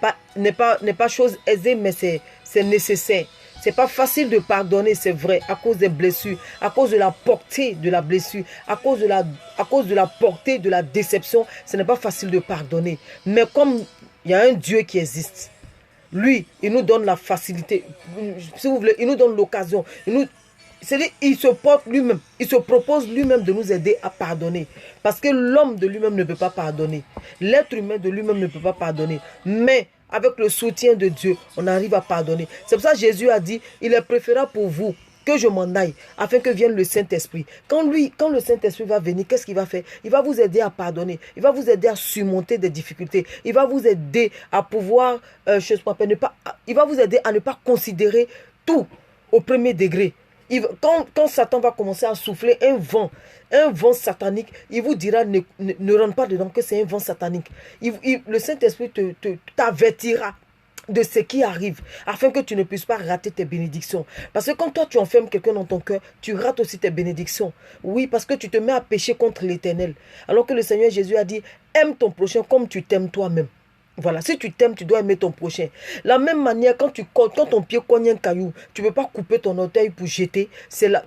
pas chose aisée, mais c'est nécessaire. C'est pas facile de pardonner, c'est vrai, à cause des blessures, à cause de la portée de la blessure, à cause de la portée de la déception. Ce n'est pas facile de pardonner. Mais comme il y a un Dieu qui existe, lui, il nous donne la facilité. Si vous voulez, il nous donne l'occasion. C'est-à-dire, il se porte lui-même, il se propose lui-même de nous aider à pardonner. Parce que l'homme de lui-même ne peut pas pardonner. L'être humain de lui-même ne peut pas pardonner. Mais avec le soutien de Dieu, on arrive à pardonner. C'est pour ça que Jésus a dit, il est préférable pour vous que je m'en aille, afin que vienne le Saint-Esprit. Quand le Saint-Esprit va venir, qu'est-ce qu'il va faire? Il va vous aider à pardonner. Il va vous aider à surmonter des difficultés. Il va vous aider à pouvoir, il va vous aider à ne pas considérer tout au premier degré. Quand Satan va commencer à souffler un vent satanique, il vous dira ne rentre pas dedans, que c'est un vent satanique. Le Saint-Esprit t'avertira de ce qui arrive, afin que tu ne puisses pas rater tes bénédictions. Parce que quand toi tu enfermes quelqu'un dans ton cœur, tu rates aussi tes bénédictions. Oui, parce que tu te mets à pécher contre l'Éternel. Alors que le Seigneur Jésus a dit, aime ton prochain comme tu t'aimes toi-même. Voilà, si tu t'aimes, tu dois aimer ton prochain. La même manière, quand ton pied cogne un caillou, tu ne peux pas couper ton orteil pour jeter.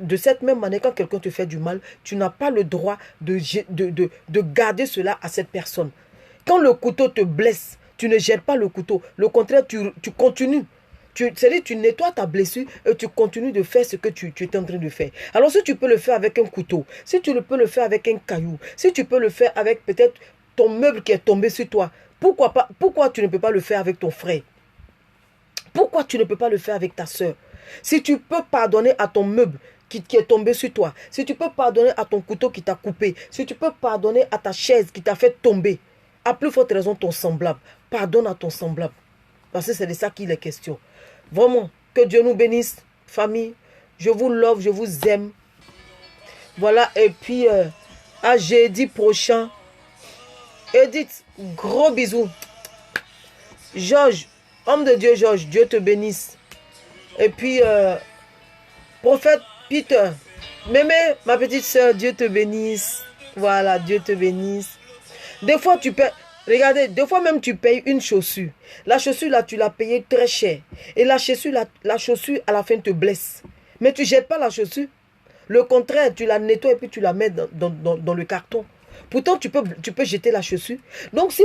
De cette même manière, quand quelqu'un te fait du mal, tu n'as pas le droit de garder cela à cette personne. Quand le couteau te blesse, tu ne jettes pas le couteau. Le contraire, tu continues. C'est-à-dire, tu nettoies ta blessure et tu continues de faire ce que tu es en train de faire. Alors, si tu peux le faire avec un couteau, si tu peux le faire avec un caillou, si tu peux le faire avec peut-être ton meuble qui est tombé sur toi, pourquoi tu ne peux pas le faire avec ton frère? Pourquoi tu ne peux pas le faire avec ta soeur? Si tu peux pardonner à ton meuble qui est tombé sur toi, si tu peux pardonner à ton couteau qui t'a coupé, si tu peux pardonner à ta chaise qui t'a fait tomber, à plus forte raison ton semblable, pardonne à ton semblable. Parce que c'est de ça qu'il est question. Vraiment, que Dieu nous bénisse, famille. Je vous love, je vous aime. Voilà, et puis à jeudi prochain. Edith, gros bisous. Georges, homme de Dieu Georges, Dieu te bénisse. Et puis, prophète Peter, Mémé, ma petite soeur, Dieu te bénisse. Voilà, Dieu te bénisse. Des fois, tu payes, regardez, des fois même tu payes une chaussure. La chaussure là, tu l'as payée très cher. Et la chaussure à la fin te blesse. Mais tu ne jettes pas la chaussure. Le contraire, tu la nettoies et puis tu la mets dans le carton. Pourtant, tu peux jeter la chaussure. Donc, si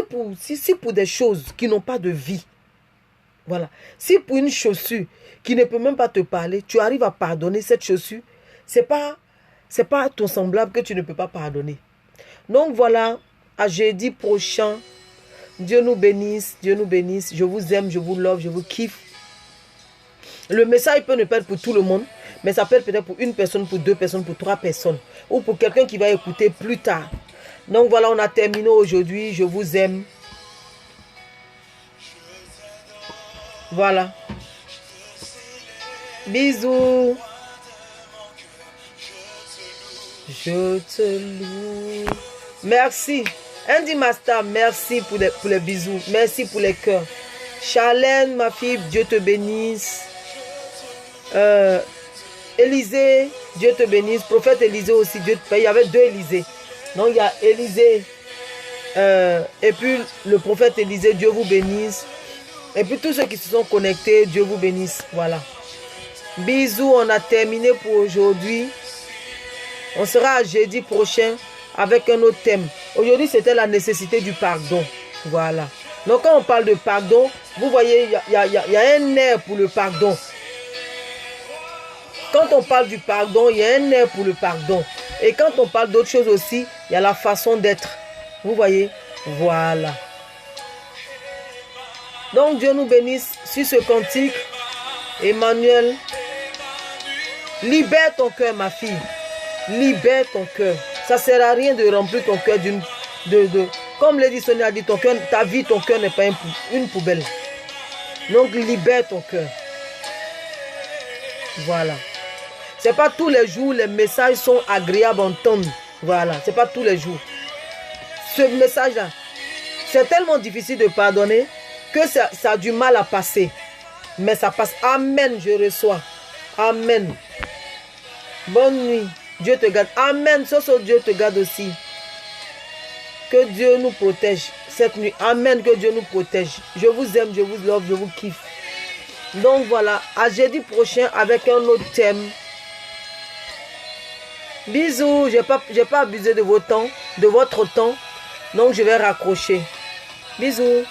pour des choses qui n'ont pas de vie, voilà. Si pour une chaussure qui ne peut même pas te parler, tu arrives à pardonner cette chaussure, c'est pas ton semblable que tu ne peux pas pardonner. Donc, voilà. À jeudi prochain. Dieu nous bénisse. Dieu nous bénisse. Je vous aime, je vous love, je vous kiffe. Le message peut ne pas être pour tout le monde, mais ça peut être peut-être pour une personne, pour deux personnes, pour trois personnes. Ou pour quelqu'un qui va écouter plus tard. Donc voilà, on a terminé aujourd'hui. Je vous aime. Voilà. Bisous. Je te loue. Merci. Andy Master, merci pour les bisous. Merci pour les cœurs. Charlène, ma fille, Dieu te bénisse. Élisée, Dieu te bénisse. Prophète Élisée aussi, Dieu te paye. Il y avait deux Élisée. Donc il y a Élisée et puis le prophète Élisée, Dieu vous bénisse. Et puis tous ceux qui se sont connectés, Dieu vous bénisse. Voilà. Bisous, on a terminé pour aujourd'hui. On sera à jeudi prochain avec un autre thème. Aujourd'hui, c'était la nécessité du pardon. Voilà. Donc quand on parle de pardon, vous voyez, il y a un air pour le pardon. Quand on parle du pardon, il y a un air pour le pardon. Et quand on parle d'autre chose aussi, il y a la façon d'être. Vous voyez? Voilà. Donc Dieu nous bénisse sur ce cantique. Emmanuel, libère ton cœur, ma fille. Libère ton cœur. Ça ne sert à rien de remplir ton cœur comme Lady Sonia a dit, ton cœur, ta vie, ton cœur n'est pas une poubelle. Donc libère ton cœur. Voilà. C'est pas tous les jours les messages sont agréables à entendre. Voilà. C'est pas tous les jours. Ce message-là, c'est tellement difficile de pardonner que ça a du mal à passer. Mais ça passe. Amen, je reçois. Amen. Bonne nuit. Dieu te garde. Amen. Soso, Dieu te garde aussi. Que Dieu nous protège cette nuit. Amen. Que Dieu nous protège. Je vous aime, je vous love, je vous kiffe. Donc voilà. À jeudi prochain avec un autre thème. Bisous. J'ai pas abusé de votre temps. Donc je vais raccrocher. Bisous.